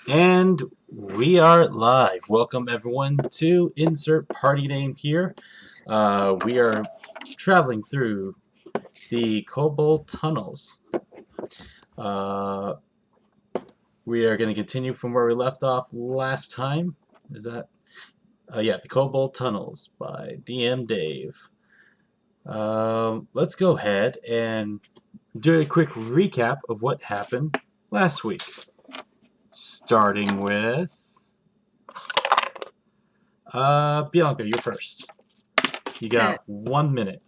And we are live. Welcome everyone to insert party name here. We are traveling through the Kobold Tunnels. Uh, we are going to continue from where we left off last time. Is that? Yeah, the Kobold Tunnels by DM Dave. Let's go ahead and do a quick recap of what happened last week. Starting with Bianca, you're first. You got 1 minute.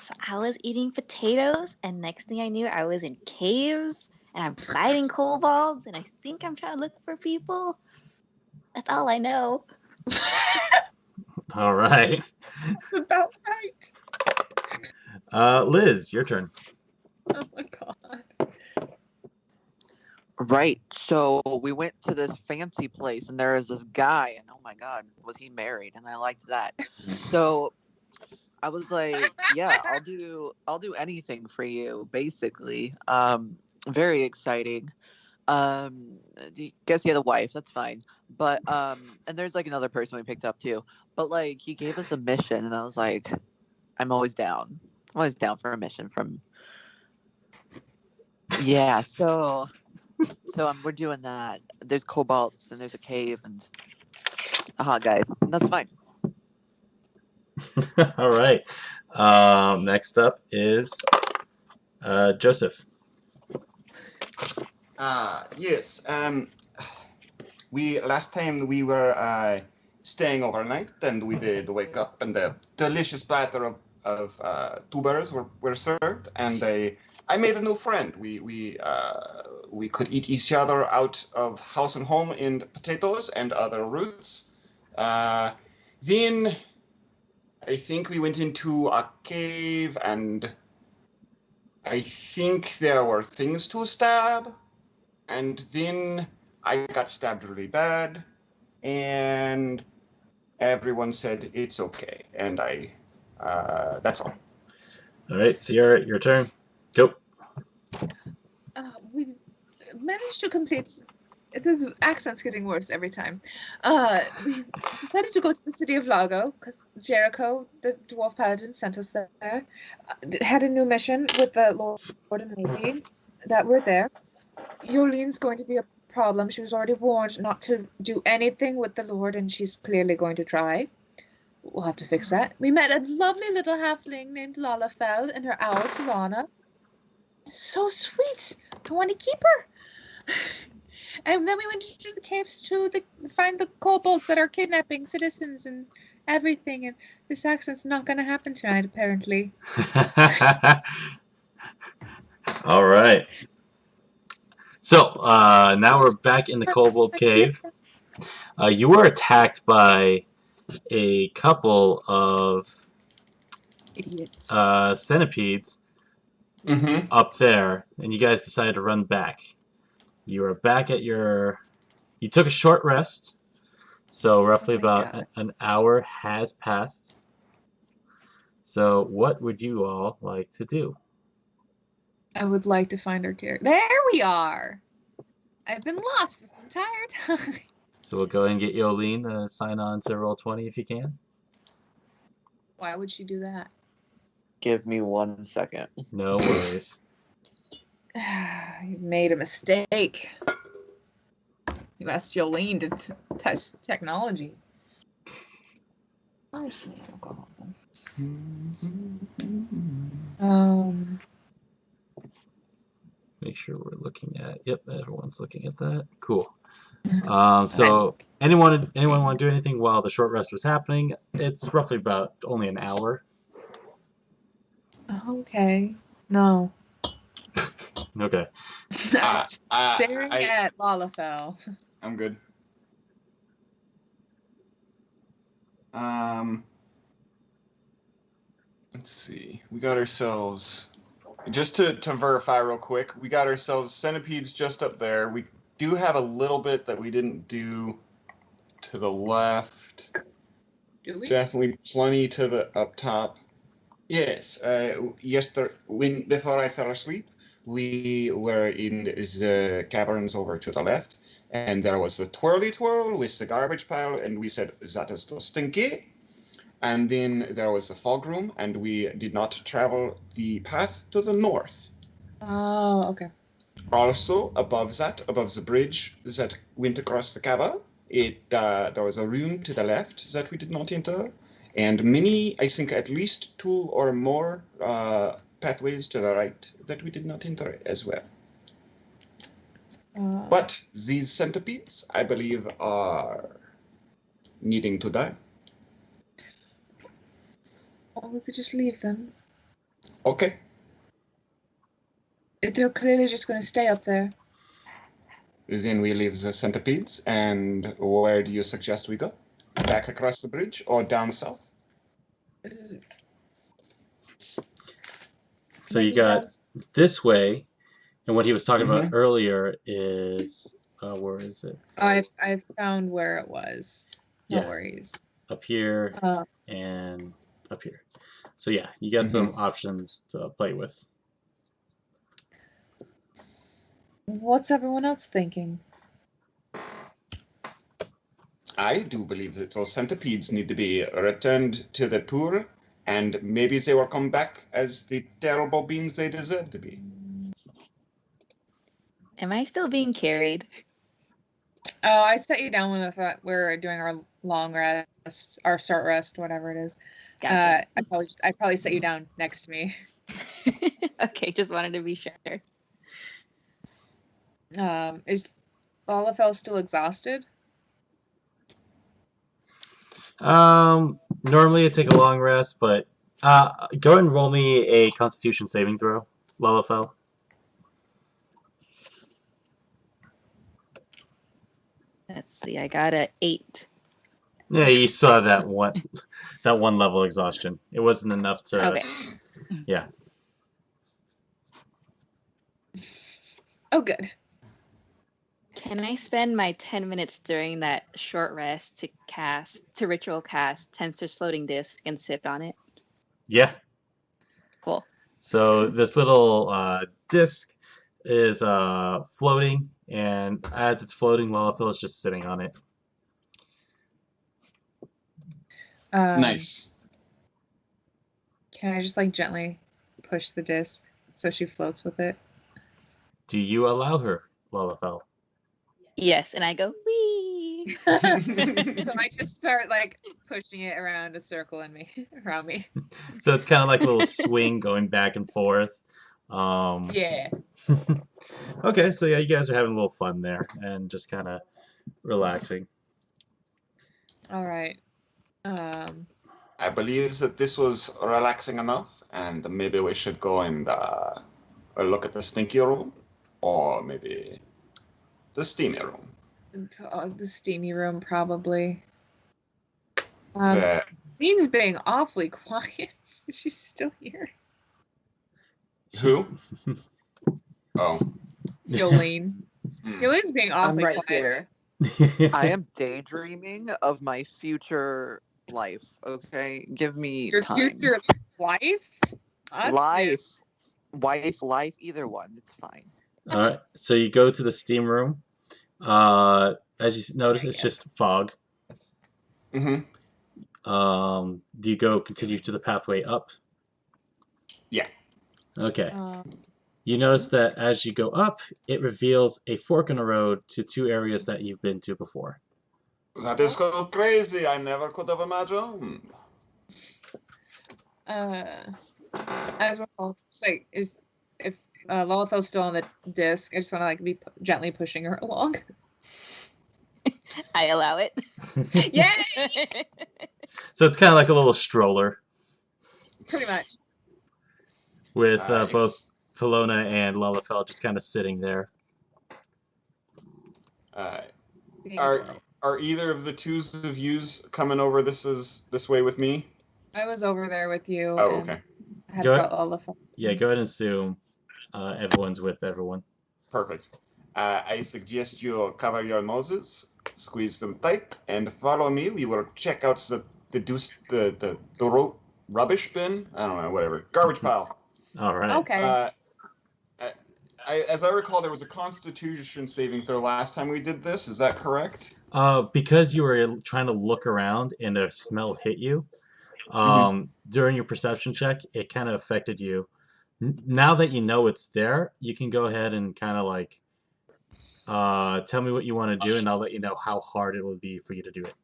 So I was eating potatoes, and next thing I knew, I was in caves, and I'm fighting kobolds, and I think I'm trying to look for people. That's all I know. All right. That's about right. Liz, your turn. Oh my god. Right. So we went to this fancy place, and there was this guy, and oh my god, was he married? And I liked that. So I was like, yeah, I'll do anything for you, basically. Very exciting. Guess he had a wife, that's fine. But and there's like another person we picked up too. But like he gave us a mission, and I was like, I'm always down. I'm always down for a mission from. Yeah, so we're doing that. There's cobalts and there's a cave and a hot guy. That's fine. All right. Next up is Joseph. Yes. We last time we were staying overnight, and we did wake up, and the delicious platter of tubers were served, and I made a new friend. We could eat each other out of house and home in potatoes and other roots. Then I think we went into a cave, and I think there were things to stab. And then I got stabbed really bad, and everyone said it's okay. And that's all. All right, Sierra, your turn. Go. We managed to complete. This accent's getting worse every time. We decided to go to the city of Lago because Jericho, the dwarf paladin, sent us there. Had a new mission with the Lord and Lady that were there. Yolene's going to be a problem. She was already warned not to do anything with the Lord, and she's clearly going to try. We'll have to fix that. We met a lovely little halfling named Lalafell and her owl, Tirana. So sweet. I want to keep her. And then we went to the caves to find the kobolds that are kidnapping citizens and everything. And this accent's not going to happen tonight, apparently. All right. So now we're back in the Kobold Cave. You were attacked by a couple of Idiots. centipedes up there, and you guys decided to run back. You are back at your... You took a short rest, so roughly about an hour has passed. So what would you all like to do? I would like to find our character. There we are! I've been lost this entire time. So we'll go ahead and get Yolene to sign on to Roll20 if you can. Why would she do that? Give me 1 second. No worries. You made a mistake. You asked Jolene to touch technology. Where's my alcohol? Make sure we're looking at... Yep, everyone's looking at that. Cool. So anyone want to do anything while the short rest was happening? It's roughly about only an hour. Okay. No. Okay. Staring at Lalafell. I'm good. Let's see. We got ourselves... Just to verify real quick, we got ourselves centipedes just up there. We do have a little bit that we didn't do to the left. Do we? Definitely plenty to the up top. Yes. Before I fell asleep, we were in the caverns over to the left, and there was a twirly twirl with the garbage pile, and we said, that is too stinky. And then there was a fog room, and we did not travel the path to the north. Oh, okay. Also, above that, above the bridge that went across the cava, there was a room to the left that we did not enter, and many, I think at least 2 or more pathways to the right that we did not enter as well. But these centipedes, I believe, are needing to die. Well, we could just leave them. Okay. They're clearly just going to stay up there. Then we leave the centipedes, and where do you suggest we go? Back across the bridge or down south? So you got this way, and what he was talking about earlier is where is it? I found where it was. No Yeah. worries. Up here and up here. So yeah, you got some options to play with. What's everyone else thinking? I do believe that those centipedes need to be returned to the poor, and maybe they will come back as the terrible beings they deserve to be. Am I still being carried? Oh, I set you down when I thought we were doing our long rest, our short rest, whatever it is. Gotcha. I probably set you down next to me. Okay, just wanted to be sure. Is Lalafell still exhausted? Normally it'd take a long rest, but go ahead and roll me a Constitution saving throw, Lalafell. Let's see, I got a 8. Yeah, you saw that one level exhaustion. It wasn't enough to. Okay. Yeah. Oh, good. Can I spend my 10 minutes during that short rest to ritual cast Tensor's floating disc and sit on it? Yeah. Cool. So this little disc is floating, and as it's floating, Lalafell is just sitting on it. Nice. Can I just like gently push the disc so she floats with it? Do you allow her, Lalafell? Yes, and I go, wee! So I just start like pushing it around a circle around me. So it's kind of like a little swing going back and forth. Yeah. Okay, so yeah, you guys are having a little fun there and just kind of relaxing. All right. I believe that this was relaxing enough, and maybe we should go and look at the stinky room, or maybe the steamy room. The steamy room, probably. The- Dean's being awfully quiet. Is she still here? Who? Oh. Yolene. Yolene's being I'm awfully right quiet. here. I am daydreaming of my future life. Okay, give me Your time. future wife? That's Life, wife, life, either one. It's fine. All right, so you go to the steam room. As you notice, it's just fog. Mm-hmm. Do you go continue to the pathway up? Yeah. Okay. new. You notice that as you go up, it reveals a fork in the road to 2 areas that you've been to before. That is so crazy. I never could have imagined. As well, say, if Lalafell's still on the disc, I just want to like be gently pushing her along. I allow it. Yay! So it's kind of like a little stroller Pretty much. with Nice. both Talona and Lalafell just kind of sitting there. Being Are adorable. are either of the twos of yous coming over this way with me? I was over there with you. Oh, and okay. I had Go brought Lalafell. Yeah, go ahead and assume everyone's with everyone. Perfect. I suggest you cover your noses, squeeze them tight, and follow me. We will check out the rubbish bin. I don't know, whatever. Garbage pile. All right. Okay. as I recall, there was a Constitution saving throw last time we did this. Is that correct? Because you were trying to look around and the smell hit you, during your perception check, it kind of affected you. Now that you know it's there, you can go ahead and kind of like tell me what you want to do, and I'll let you know how hard it will be for you to do it.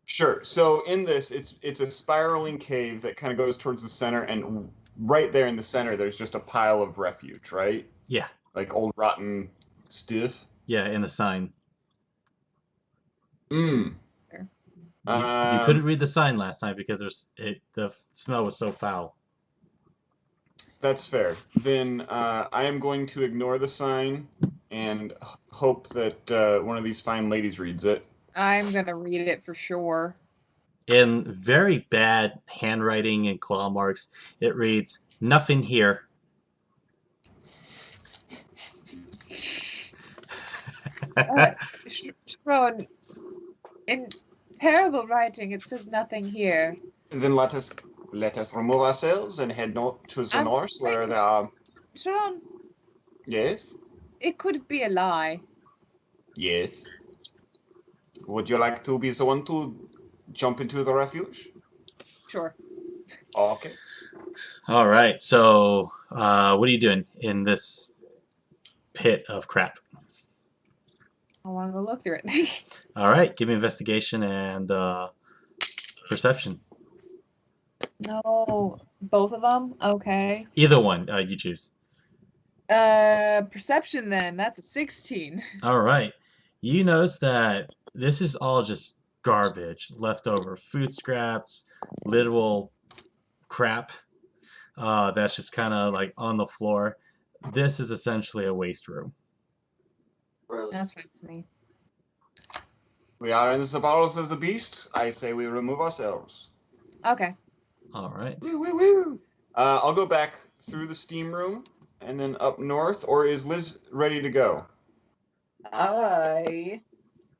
Sure. So in this, it's a spiraling cave that kind of goes towards the center, and right there in the center, there's just a pile of refuge, right? Yeah. Like old rotten stuff. Yeah, in the sign. Mm. You couldn't read the sign last time because the smell was so foul. That's fair. Then I am going to ignore the sign and hope that one of these fine ladies reads it. I'm gonna read it for sure. In very bad handwriting and claw marks, it reads, "Nothing here." Sharon, in terrible writing, it says nothing here. Then let us remove ourselves and head to the north, where there are. Sharon, Yes. it could be a lie. Yes. Would you like to be the one to jump into the refuge? Sure. Okay. All right. So, what are you doing in this pit of crap? I want to go look through it. All right. Give me investigation and perception. No, both of them? Okay. Either one. You choose. Perception then. That's a 16. All right. You notice that this is all just garbage, leftover food scraps, literal crap that's just kind of like on the floor. This is essentially a waste room. That's fine for me. We are in the bowels of the beast. I say we remove ourselves. Okay. All right. Woo, woo, woo. I'll go back through the steam room and then up north, or is Liz ready to go? I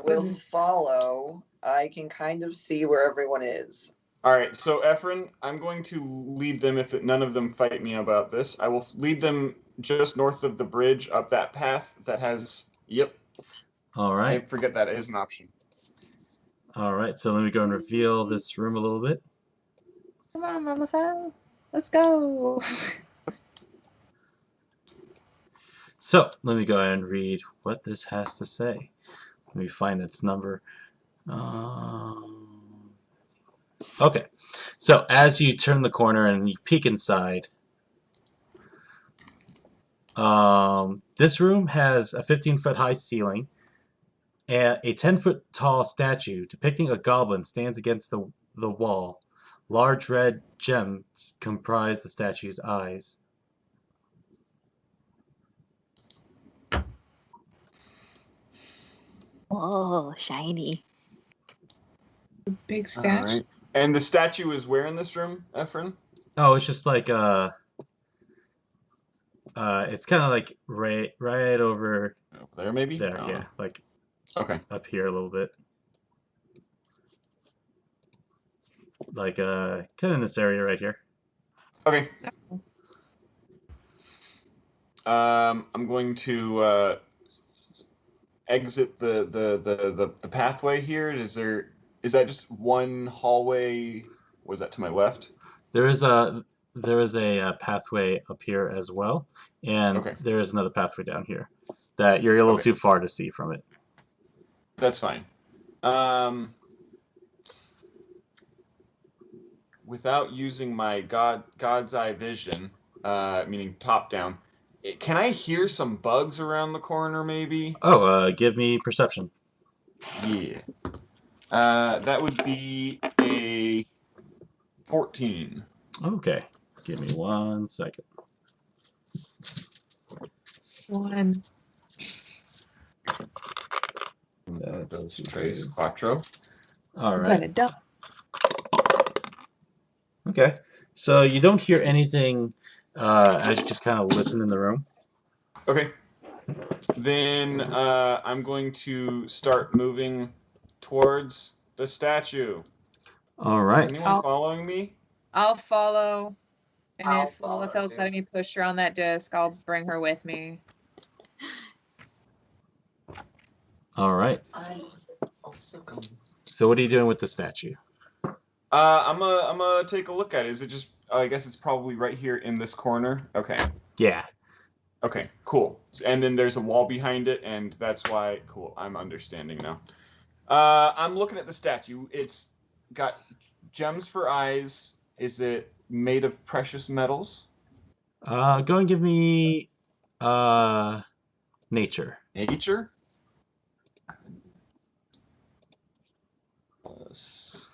will follow. I can kind of see where everyone is. All right, so Efren, I'm going to lead them if none of them fight me about this. I will lead them just north of the bridge up that path that has, yep. All I right. forget that is an option. All right. So let me go and reveal this room a little bit. Come on, Mama Fell. Let's go. So let me go ahead and read what this has to say. Let me find its number. Okay. So as you turn the corner and you peek inside, this room has a 15-foot high ceiling, and a 10-foot tall statue depicting a goblin stands against the wall. Large red gems comprise the statue's eyes. Whoa, shiny. Big statue. All right. And the statue is where in this room, Efren? Oh, it's just like it's kind of like right over Over there, maybe? there, yeah, like Okay. up here a little bit. Like kind of in this area right here. Okay. I'm going to exit the pathway here. Is that just one hallway? Was that to my left? There is a pathway up here as well, and Okay. there is another pathway down here that you're a little too far to see from it. That's fine. Without using my God's eye vision, meaning top down, can I hear some bugs around the corner? Maybe. Oh, give me perception. Yeah. That would be a 14. Okay, give me 1 second. 1. That's Those trays, quattro. all Got right. it done. Okay, so you don't hear anything as you just kind of listen in the room. Okay. Then I'm going to start moving towards the statue. All Is right. anyone following me? I'll follow. And I'll if follow Lalafeld's too. letting me push her on that disc, I'll bring her with me. All right. I also go. So what are you doing with the statue? I'm gonna take a look at it. Is it just? I guess it's probably right here in this corner. Okay. Yeah. Okay. Cool. And then there's a wall behind it, and that's why. Cool. I'm understanding now. I'm looking at the statue. It's got gems for eyes. Is it made of precious metals? Go and give me nature. Nature?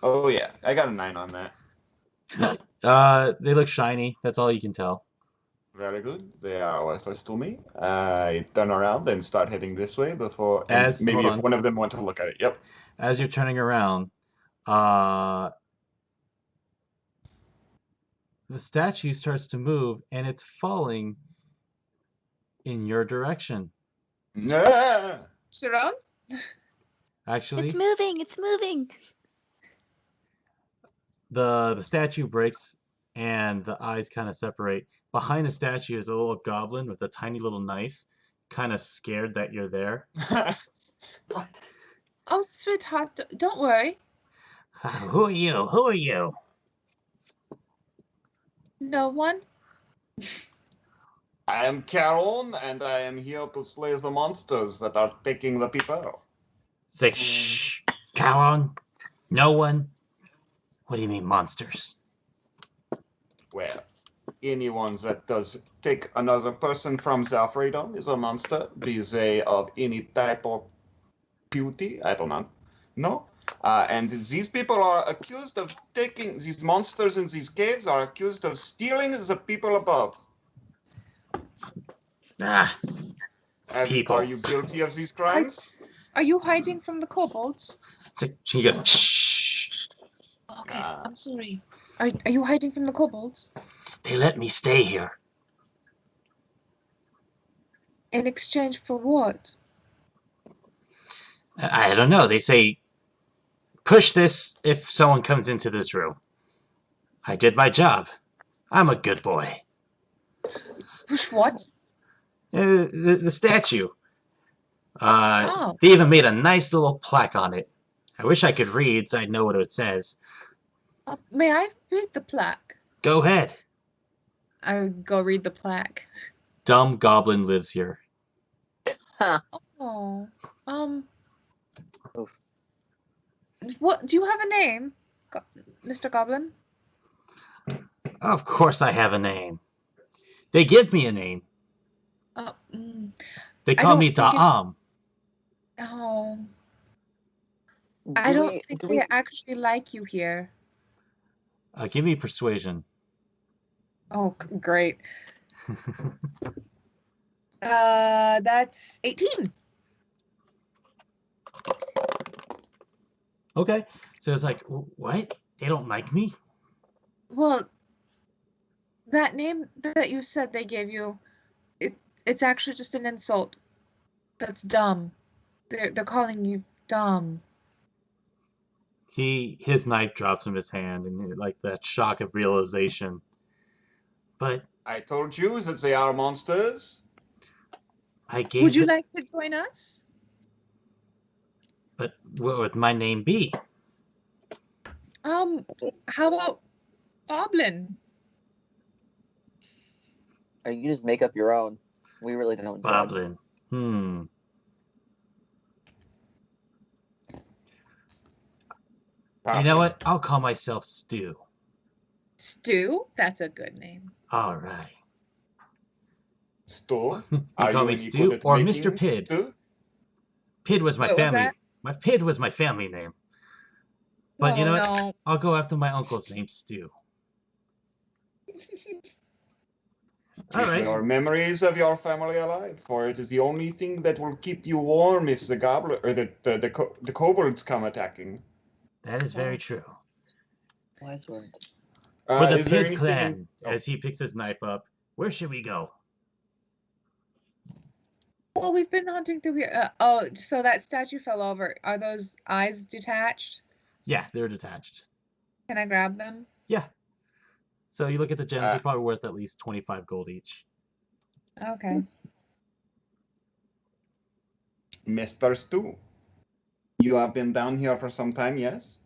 Oh yeah, I got a 9 on that. They look shiny. That's all you can tell. Very good. They are worthless to me. I turn around and start heading this way before, and Hold maybe if on. one of them want to look at it. Yep. As you're turning around, the statue starts to move, and it's falling in your direction. Ah! Sharon? Actually, It's moving. It's moving. the statue breaks, and the eyes kind of separate. Behind the statue is a little goblin with a tiny little knife, kind of scared that you're there. What? Oh, sweetheart, don't worry. Who are you? Who are you? No one. I am Caron, and I am here to slay the monsters that are taking the people. Say, shh, Calon. No one. What do you mean, monsters? Well, anyone that does take another person from their freedom is a monster, be they of any type of beauty. I don't know. No. And these people are accused of taking, these monsters in these caves are accused of stealing the people above. Ah, And People. are you guilty of these crimes? Are you hiding from the kobolds? so she goes, shh. Okay, Ah. I'm sorry. Are you hiding from the kobolds? They let me stay here. In exchange for what? I don't know. They say, push this if someone comes into this room. I did my job. I'm a good boy. Push what? The statue. Oh. They even made a nice little plaque on it. I wish I could read so I'd know what it says. May I read the plaque? Go ahead. I go read the plaque. Dumb goblin lives here. Oh. Oof. What? Do you have a name, Mr. Goblin? Of course I have a name. They give me a name. They call me don't think Da'am. Oh. I don't think they actually like you here. Give me persuasion. Oh, great. That's 18. Okay. So it's like, what? They don't like me? Well, that name that you said they gave you, it's actually just an insult. That's dumb. They're calling you dumb. His knife drops from his hand, and like that shock of realization. But I told you that they are monsters. I gave. Would you like to join us? But what would my name be? How about Goblin? Or you just make up your own. We really don't judge. Goblin. You know what? I'll call myself Stu. Stu? That's a good name. All right. Stu? You Are call you me any Stu good at or making Mr. Pid. stew? Pid was my What was family. that? My Pid was my family name. But you know what? No. I'll go after my uncle's name, Stu. All Keep right. your memories of your family alive, for it is the only thing that will keep you warm if the goblin or the kobolds come attacking. That is very true. Wise words. For the Is there Pid anything clan, Oh. as he picks his knife up, where should we go? Well, we've been hunting through here. So that statue fell over. Are those eyes detached? Yeah, they're detached. Can I grab them? Yeah. So you look at the gems, they're probably worth at least 25 gold each. Okay. Mr. Stu, You have been down here for some time, yes?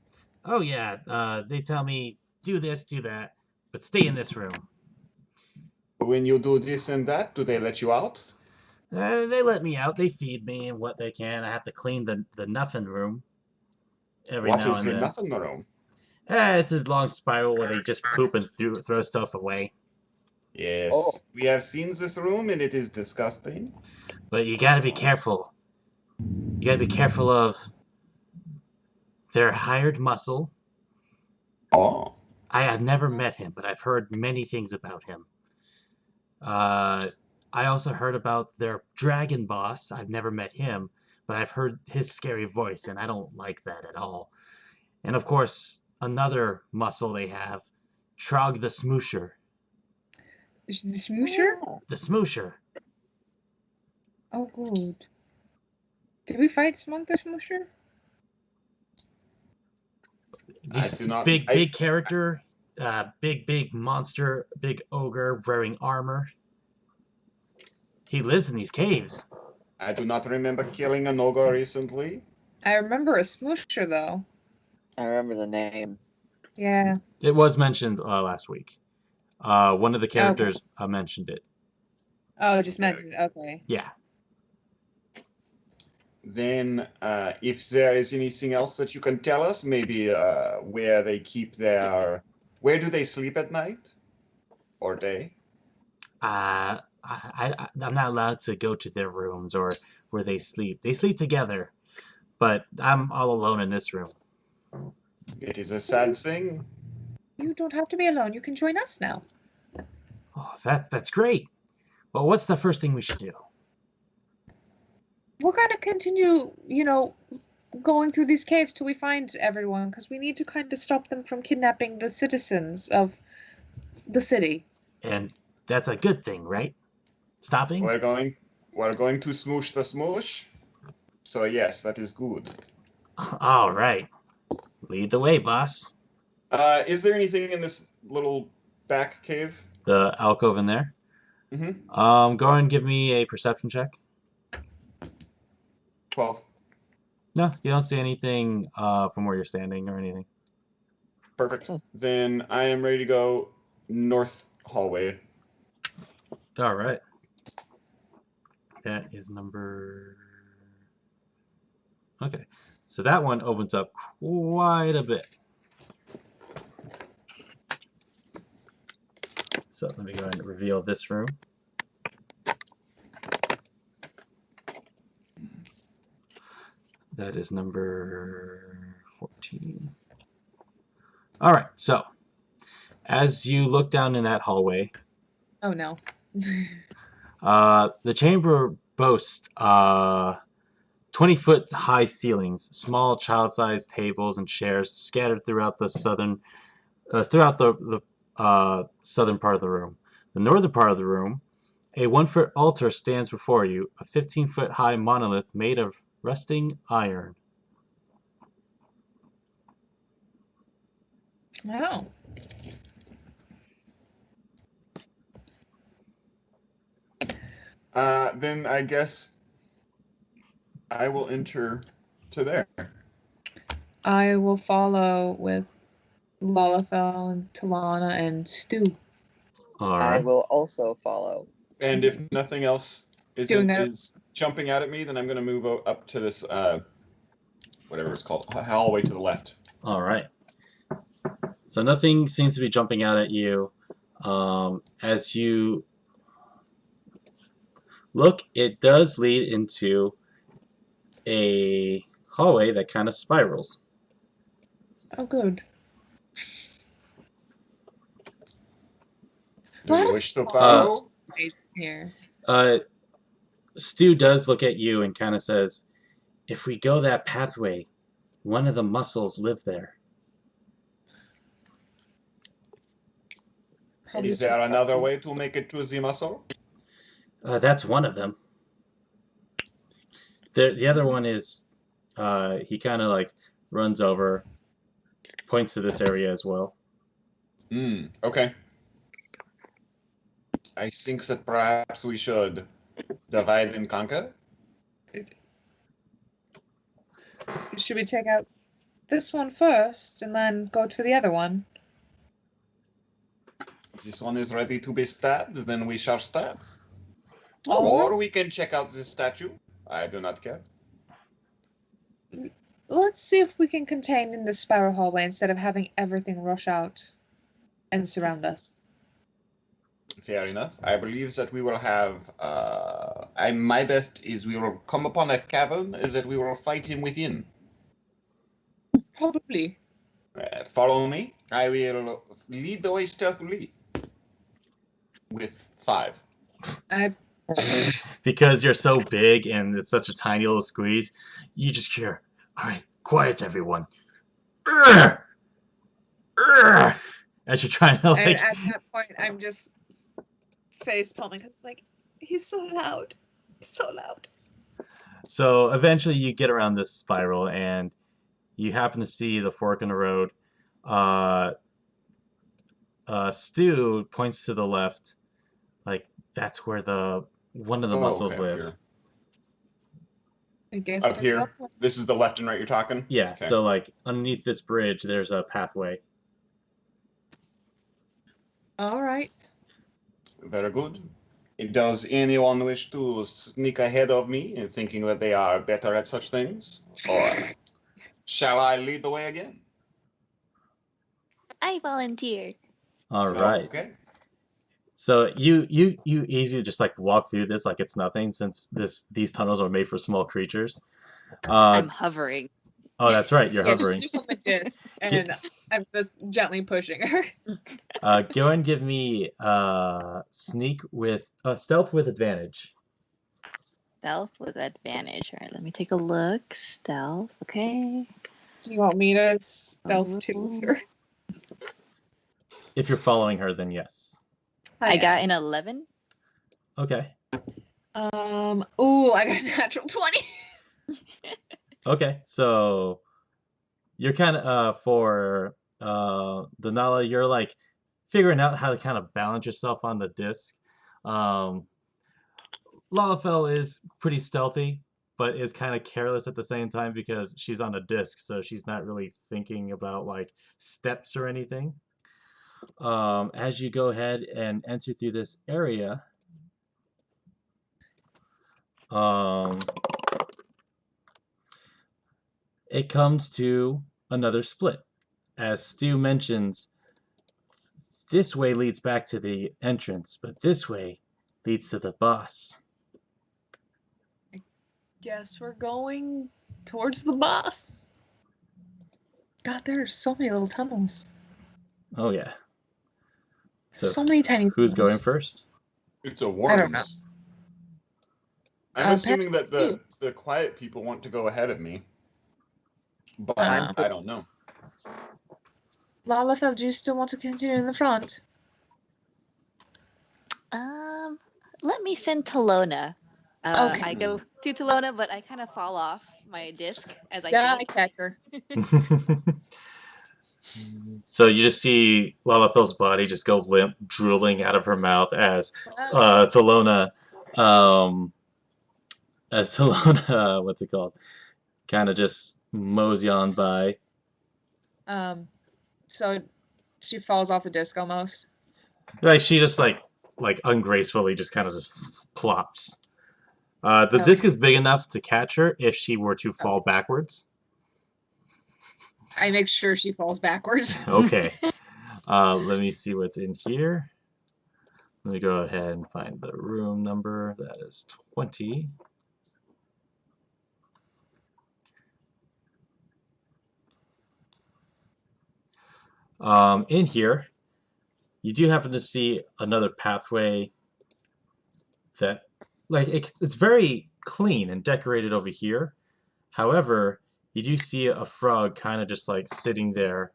Oh yeah, they tell me do this, do that, but stay in this room. When you do this and that, do they let you out? They let me out. They feed me and what they can. I have to clean the nothing room every What now is and the then. nothing room? It's a long spiral where they just poop and throw stuff away. Yes, Oh. we have seen this room and it is disgusting. But you gotta be careful. You gotta be careful of their hired muscle. Oh, I have never met him, but I've heard many things about him. I also heard about their dragon boss. I've never met him, but I've heard his scary voice, and I don't like that at all. And of course, another muscle they have, Trog the Smoosher. The Smoosher? The Smoosher. Oh, good. Did we fight Smunk the Smoosher? This do not- big character, big monster, big ogre wearing armor. He lives in these caves. I do not remember killing an ogre recently. I remember a Smoosher, though. I remember the name. Yeah. It was mentioned last week. One of the characters mentioned it. Oh, just mentioned it. Okay. Yeah. Then, if there is anything else that you can tell us, maybe where they keep their... Where do they sleep at night? Or day? I'm not allowed to go to their rooms or where they sleep. They sleep together, but I'm all alone in this room. It is a sad thing. You don't have to be alone. You can join us now. Oh, that's great. Well, what's the first thing we should do? We're going to continue, going through these caves till we find everyone, because we need to kind of stop them from kidnapping the citizens of the city. And that's a good thing, right? Stopping? We're going to smoosh the smoosh. So yes, that is good. All right. Lead the way, boss. Is there anything in this little back cave? The alcove in there. Mm-hmm. Go and give me a perception check. 12. No, you don't see anything from where you're standing or anything. Perfect. Then I am ready to go north hallway. All right. That is number... Okay. So that one opens up quite a bit. So let me go ahead and reveal this room. That is number 14. All right. So as you look down in that hallway, Oh, no. the chamber boasts 20-foot high ceilings, small child-sized tables and chairs scattered throughout the southern southern part of the room. The northern part of the room, a 1-foot altar stands before you, a 15-foot high monolith made of rusting iron. Oh. Then I guess I will enter to there. I will follow with Lalafell and Talana and Stu. All I right. will also follow. And if nothing else Doing that. is jumping out at me, then I'm going to move up to this, whatever it's called, hallway to the left. All right. So nothing seems to be jumping out at you. As you look, it does lead into a hallway that kind of spirals. Oh, good. Do you What? wish to follow? Here. Stu does look at you and kind of says, if we go that pathway, one of the muscles live there. Is there another way to make it to the muscle? That's one of them. The other one is, he kind of like runs over, points to this area as well. Okay. I think that perhaps we should divide and conquer. Should we take out this one first and then go for the other one? If this one is ready to be stabbed, then we shall stab. All Or we can check out this statue. I do not care. Let's see if we can contain in the spiral hallway instead of having everything rush out and surround us. Fair enough. I believe that we will have. My best is we will come upon a cavern, is that we will fight him within. Probably. Follow me. I will lead the way stealthily. With 5. Because you're so big and it's such a tiny little squeeze, you just hear, all right, quiet everyone. Urgh! Urgh! As you're trying to And like... at that point, I'm just face palming. It's like, he's so loud. He's so loud. So eventually you get around this spiral and you happen to see the fork in the road. Stu points to the left, like that's where one of the muscles okay, live. Here. I guess Up we're here? going. This is the left and right you're talking? Yeah, Okay. so like underneath this bridge there's a pathway. All right. Very good. Does anyone wish to sneak ahead of me in thinking that they are better at such things? Or shall I lead the way again? I volunteer. All right. Okay. So you easily just like walk through this like it's nothing, since these tunnels are made for small creatures. I'm hovering. Oh, that's right, you're Yeah, hovering. just on the disc, and I'm just gently pushing her. Go and give me stealth with advantage. Stealth with advantage. All right, let me take a look. Stealth. Okay. Do you want me to stealth too with her? If you're following her, then yes. I got an 11. Okay. Oh, I got a natural 20. Okay, so you're kind of for Denala, you're like figuring out how to kind of balance yourself on the disc. Lalafell is pretty stealthy, but is kind of careless at the same time because she's on a disc, so she's not really thinking about like steps or anything. As you go ahead and enter through this area, it comes to another split. As Stu mentions, this way leads back to the entrance, but this way leads to the boss. Guess we're going towards the boss. God, there are so many little tunnels. Oh yeah. So many tiny Who's tunnels. going first? It's a I don't know. worms. I'm assuming that Patrick, the quiet people want to go ahead of me. But I don't know. Lalafell, do you still want to continue in the front? Let me send Talona. Okay. I go to Talona, but I kind of fall off my disc as I Yeah, I think. catch her. So you just see Lalafell's body just go limp, drooling out of her mouth as Talona, what's it called? Kind of just mosey on by. So she falls off the disc almost. Like she just like ungracefully just kind of just plops. The disc is big enough to catch her if she were to fall backwards. I make sure she falls backwards. Okay. Let me see what's in here. Let me go ahead and find the room number. That is 20. In here, you do happen to see another pathway that, like, it's very clean and decorated over here. However, you do see a frog kind of just like sitting there,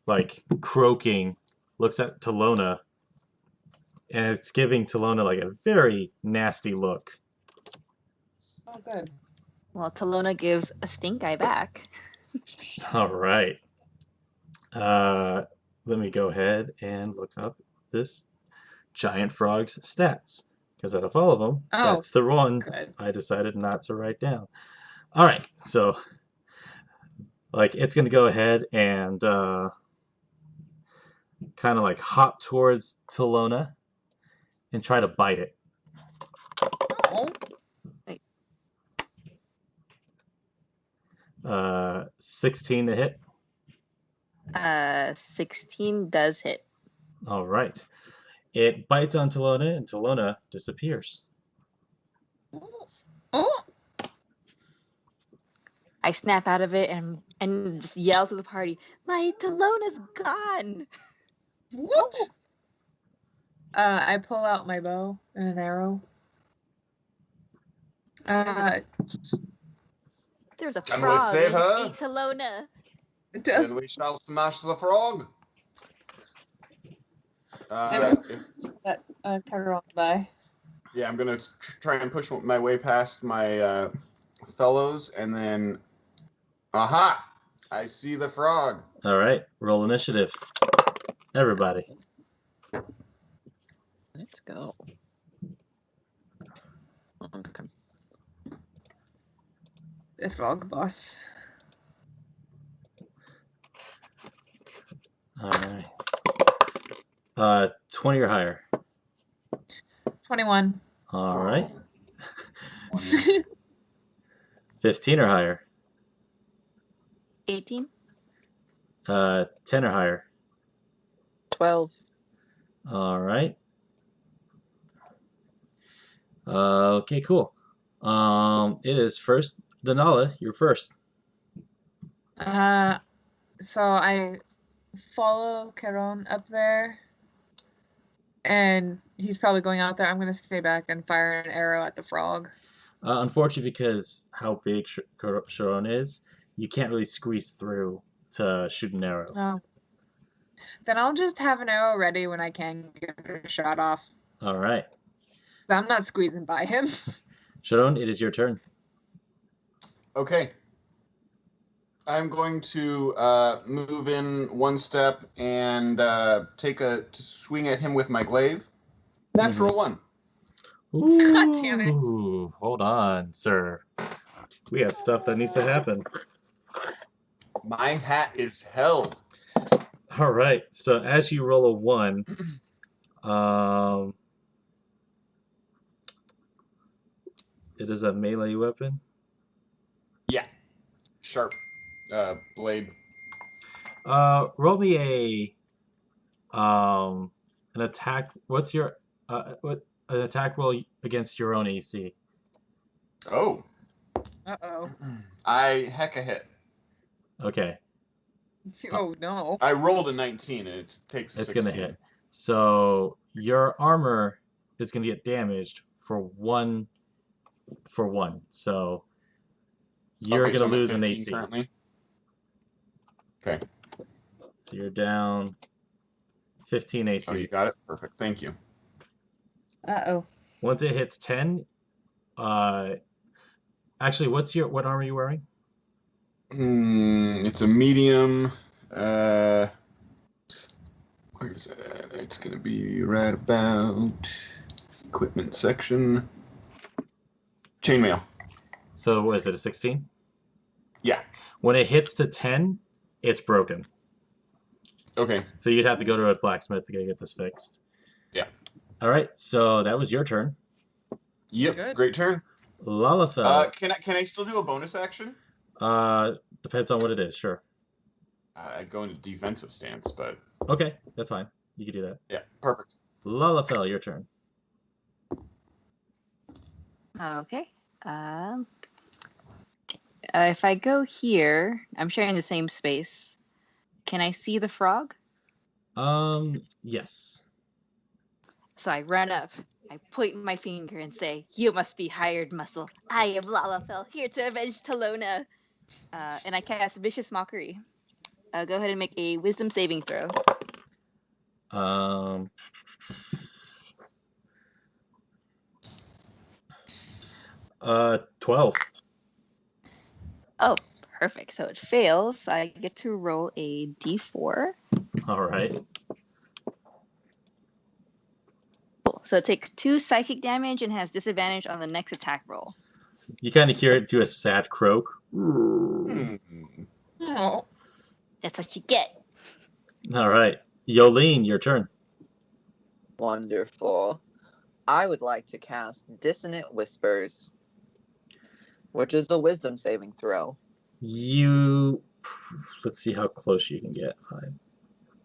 like croaking, looks at Talona, and it's giving Talona like a very nasty look. Oh, good. Well, Talona gives a stink eye back. All right. Let me go ahead and look up this giant frog's stats, because out of all of them, that's the one good. I decided not to write down. All right, so Like it's gonna go ahead and kind of like hop towards Talona and try to bite it. Oh, 16 to hit. 16 does hit. All right. It bites on Talona, and Talona disappears. oh, I snap out of it and just yell to the party, "My Talona's gone!" what? I pull out my bow and an arrow. There's a Can we frog save and her? ate Talona. Then we shall smash the frog. Tyrone by. Yeah, I'm gonna try and push my way past my fellows, and then, aha! I see the frog. All right. Roll initiative. Everybody. Let's go. Okay. The frog boss. All right. 20 or higher. 21. All right. 15 or higher. 18. 10 or higher. 12. All right. Okay, cool. It is first. Denala, you're first. So I follow Caron up there, and he's probably going out there. I'm gonna stay back and fire an arrow at the frog. Unfortunately, because how big Sharon is, you can't really squeeze through to shoot an arrow. Oh. Then I'll just have an arrow ready when I can get a shot off. All right. So I'm not squeezing by him. Sharon, it is your turn. Okay. I'm going to move in one step and take a swing at him with my glaive. Natural one. Ooh, God damn it. Hold on, sir. We have stuff that needs to happen. My hat is held. All right. So as you roll a 1, it is a melee weapon. Yeah. Sharp blade. Roll me an attack. What's your an attack roll against your own AC? Oh. Uh-oh. I heck a hit. Okay. Oh, no. I rolled a 19 and it takes a It's 16. gonna hit. So your armor is gonna get damaged for one. So you're Okay, so gonna I'm at lose an 15 AC. currently. Okay. So you're down 15 AC. Oh, you got it? Perfect. Thank you. Uh-oh. Once it hits 10, actually, what armor are you wearing? It's a medium. Where is it at? It's going to be right about equipment section. Chainmail. So what is it, a 16? Yeah. When it hits to 10, it's broken. Okay. So you'd have to go to a blacksmith to get this fixed. Yeah. All right, so that was your turn. Yep. Good. Great turn. Lalafell. Can I still do a bonus action? Depends on what it is, sure. I'd go into defensive stance, but Okay, that's fine. You can do that. yeah, perfect. Lalafell, your turn. Okay. If I go here, I'm sharing the same space. Can I see the frog? Yes. So I run up. I point my finger and say, "You must be hired muscle. I am Lalafell, here to avenge Talona." And I cast Vicious Mockery. Go ahead and make a Wisdom saving throw. 12. Oh, perfect. So it fails. I get to roll a d4. All right. Cool. So it takes 2 psychic damage and has disadvantage on the next attack roll. You kind of hear it do a sad croak. Hmm. Oh. That's what you get. All right. Yolene, your turn. Wonderful. I would like to cast Dissonant Whispers, which is a wisdom saving throw. You. Let's see how close you can get. 5,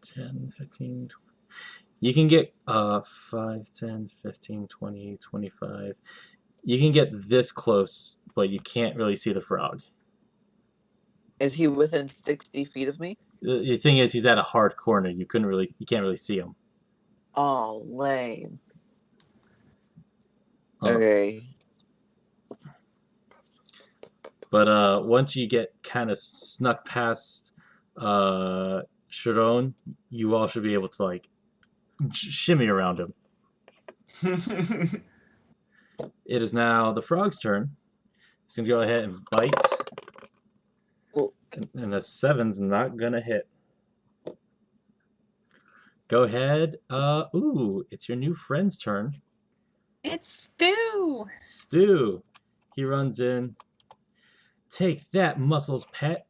10, 15, 20. You can get 5, 10, 15, 20, 25. You can get this close, but you can't really see the frog. Is he within 60 feet of me? The thing is, he's at a hard corner. You can't really see him. Oh, lame. Uh, Okay. But once you get kind of snuck past Sharon, you all should be able to like shimmy around him. It is now the frog's turn. He's gonna go ahead and bite. Oh. And a 7's not gonna hit. Go ahead. Ooh, it's your new friend's turn. It's Stu. Stu. He runs in. Take that, Muscles pet.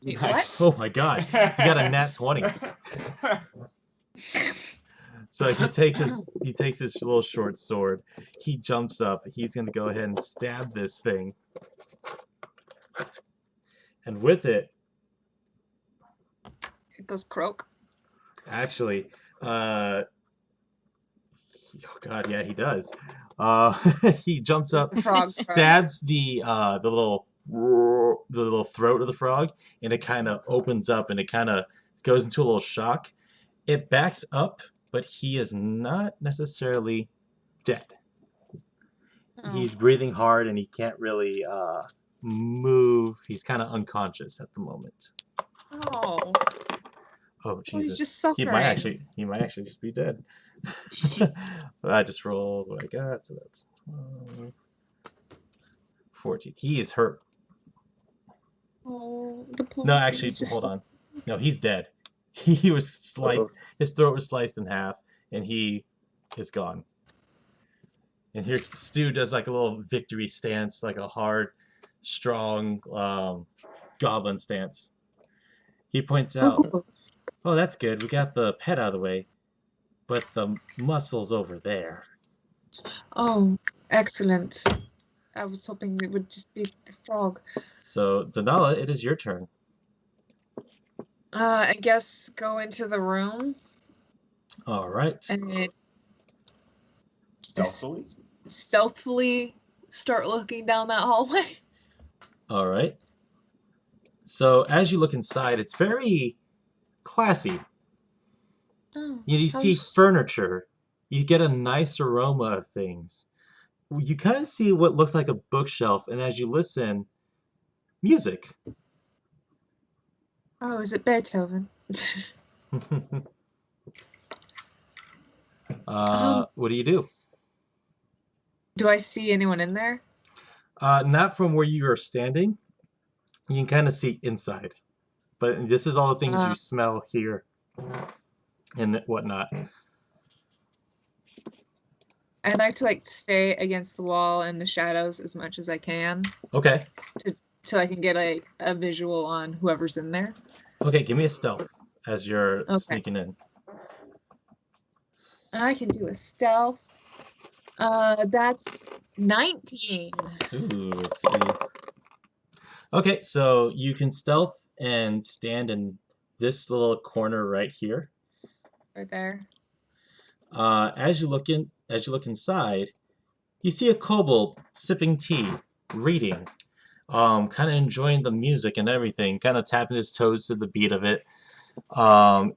Wait, Nice. Oh my god. He got a nat 20. So he takes his little short sword. He jumps up. He's gonna go ahead and stab this thing. And with it, It goes croak. actually, oh god, yeah, he does. He jumps up, The frog. stabs the little throat of the frog, and it kind of opens up and it kind of goes into a little shock. It backs up, but he is not necessarily dead. Oh. He's breathing hard and he can't really move. He's kind of unconscious at the moment. Oh. Oh Jesus! Well, he's just He suffering. might actually just be dead. I just rolled what I got, so that's 12, 14. He is hurt. Oh, the poor No, thing actually, is just hold on. No, he's dead. He was sliced. His throat was sliced in half, and he is gone. And here Stu does like a little victory stance, like a hard, strong goblin stance. He points out, "Oh, that's good. We got the pet out of the way, but the muscle's over there." Oh, excellent. I was hoping it would just be the frog. So, Denala, it is your turn. I guess go into the room All right. and Stealthily? stealthily start looking down that hallway. All right. So, as you look inside, it's very classy. Oh, You see how's- furniture. You get a nice aroma of things. You kind of see what looks like a bookshelf, and as you listen, music. Oh, is it Beethoven? What do you do? Do I see anyone in there? Not from where you are standing. You can kind of see inside. But this is all the things you smell, hear, and whatnot. I'd like to like stay against the wall in the shadows as much as I can Okay. till I can get a visual on whoever's in there. Okay, give me a stealth as you're Okay. sneaking in. I can do a stealth. That's 19. Ooh, let's see. Okay, so you can stealth and stand in this little corner right here. Right there. As you look inside, you see a kobold sipping tea, reading, kind of enjoying the music and everything, kind of tapping his toes to the beat of it.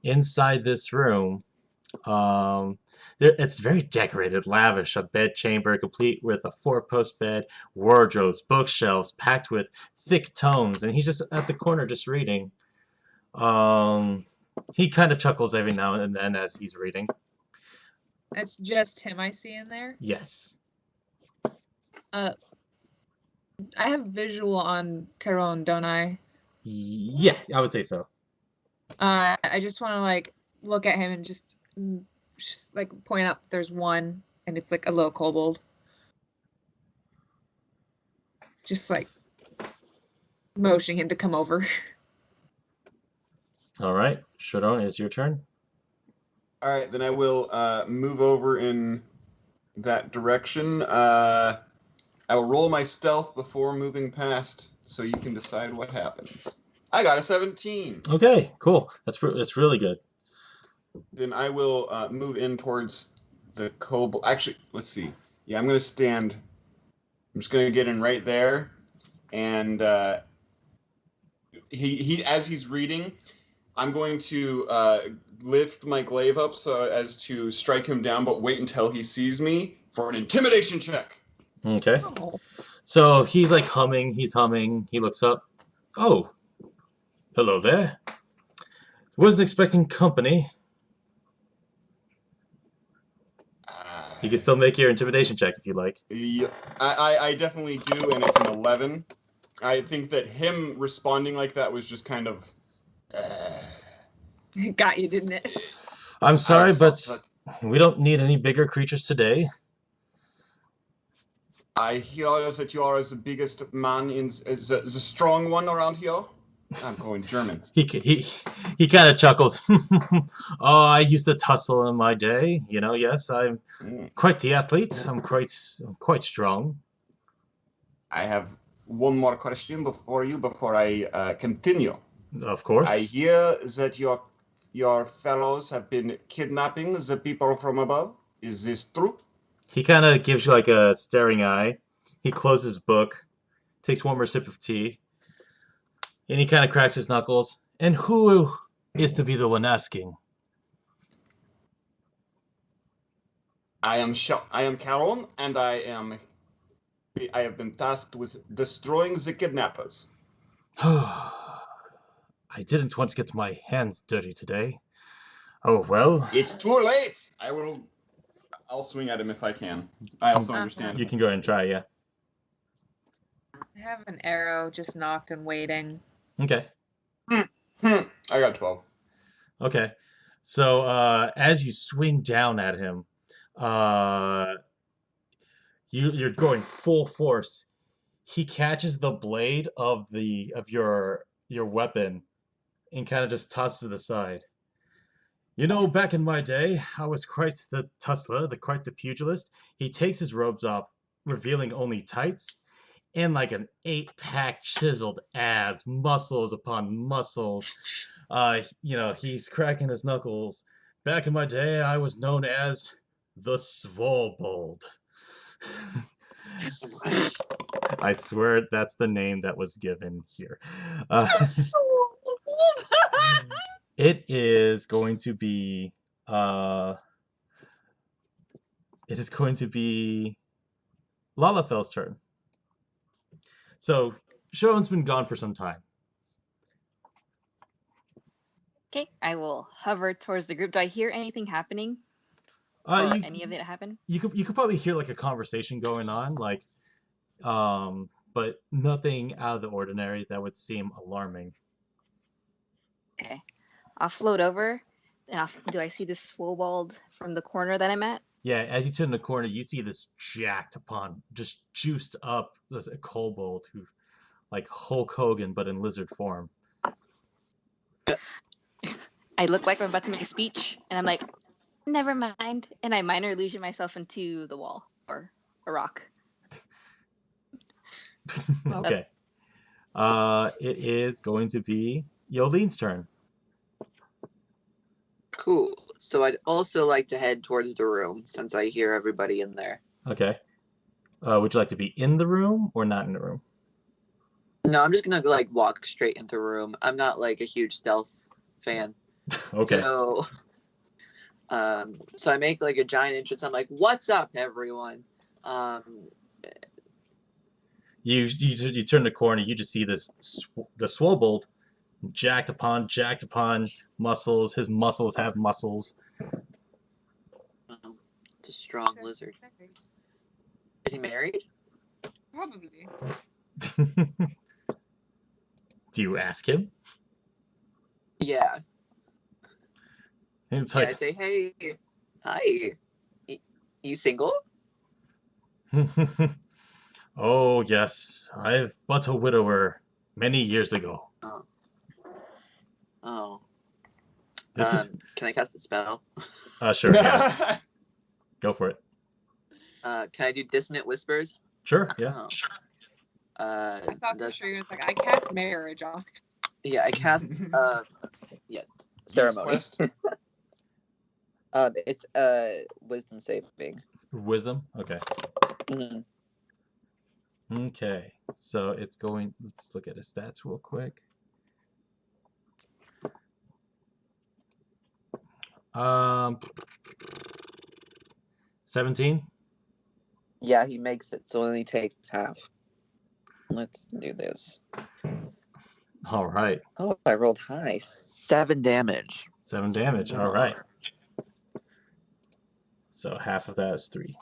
Inside this room, it's very decorated, lavish. A bed chamber complete with a 4-post bed, wardrobes, bookshelves packed with thick tomes, and he's just at the corner just reading. He kind of chuckles every now and then as he's reading. It's just him I see in there. Yes. I have visual on Caron, don't I? Yeah, I would say so. I just want to like look at him and just like point up. There's one, and it's like a little kobold. Just like motioning him to come over. All right, Sharon, it's your turn. All right, then I will move over in that direction. I will roll my stealth before moving past, so you can decide what happens. I got a 17. Okay, cool. That's really good. Then I will move in towards the kobold. Actually, let's see. Yeah, I'm going to stand. I'm just going to get in right there, and he as he's reading, I'm going to lift my glaive up so as to strike him down, but wait until he sees me for an intimidation check. Okay. Oh. So he's like humming. He's humming. He looks up. Oh, hello there. Wasn't expecting company. You can still make your intimidation check if you like. Yeah, I definitely do, and it's an 11. I think that him responding like that was just kind of. It got you, didn't it? I'm sorry, but we don't need any bigger creatures today. I hear that you are the biggest man the strong one around here. I'm going German. He kind of chuckles. Oh, I used to tussle in my day. Yes, I'm quite the athlete. I'm quite strong. I have one more question before I continue. Of course. I hear that your fellows have been kidnapping the people from above. Is this true? He kind of gives you like a staring eye. He closes his book, takes one more sip of tea, and he kind of cracks his knuckles. And who is to be the one asking? I am Caron, and I have been tasked with destroying the kidnappers. I didn't want to get my hands dirty today. Oh, well. It's too late. I'll swing at him if I can. I also understand. You can go ahead and try, yeah. I have an arrow just knocked and waiting. Okay. I got 12. Okay. So as you swing down at him, you're going full force. He catches the blade of your weapon and kind of just tosses it aside. Back in my day, I was quite the tussler, quite the pugilist. He takes his robes off, revealing only tights, and like an 8-pack chiseled abs, muscles upon muscles. He's cracking his knuckles. Back in my day, I was known as the Swobold. I swear that's the name that was given here. It is going to be Lalafel's turn. So Sharon's been gone for some time. Okay, I will hover towards the group. Do I hear anything happening? Any of it happen? You could probably hear like a conversation going on, like, but nothing out of the ordinary that would seem alarming. Okay, I'll float over, and do I see this Swobold from the corner that I'm at? Yeah, as you turn the corner, you see this jacked upon, just juiced up, this kobold who, like Hulk Hogan, but in lizard form. I look like I'm about to make a speech, and I'm like, never mind. And I minor illusion myself into the wall or a rock. Okay. It is going to be Yolene's turn. Cool. So I'd also like to head towards the room since I hear everybody in there. Okay. Would you like to be in the room or not in the room? No, I'm just gonna like walk straight into the room. I'm not like a huge stealth fan. Okay. So I make like a giant entrance. I'm like, "What's up, everyone?" You turn the corner. You just see the Swobold jacked upon muscles. His muscles have muscles. It's a strong lizard. Is he married? Probably. Do you ask him? Yeah. And it's I say, "Hey, hi. You single?" Oh yes, I've but a widower many years ago. Oh. This is Can I cast the spell? sure. Yeah, go for it. Can I do Dissonant Whispers? Sure. Yeah. Oh. I thought for That's sure it's like I cast marriage on. yeah. I cast yes, Beast ceremony. Quest? It's wisdom saving. Wisdom. Okay. Mhm. Okay. So it's going. Let's look at his stats real quick. 17. Yeah, he makes it, so then he takes half. Let's do this. All right. Oh, I rolled high. 7 damage. 7 damage. All right. So half of that is 3.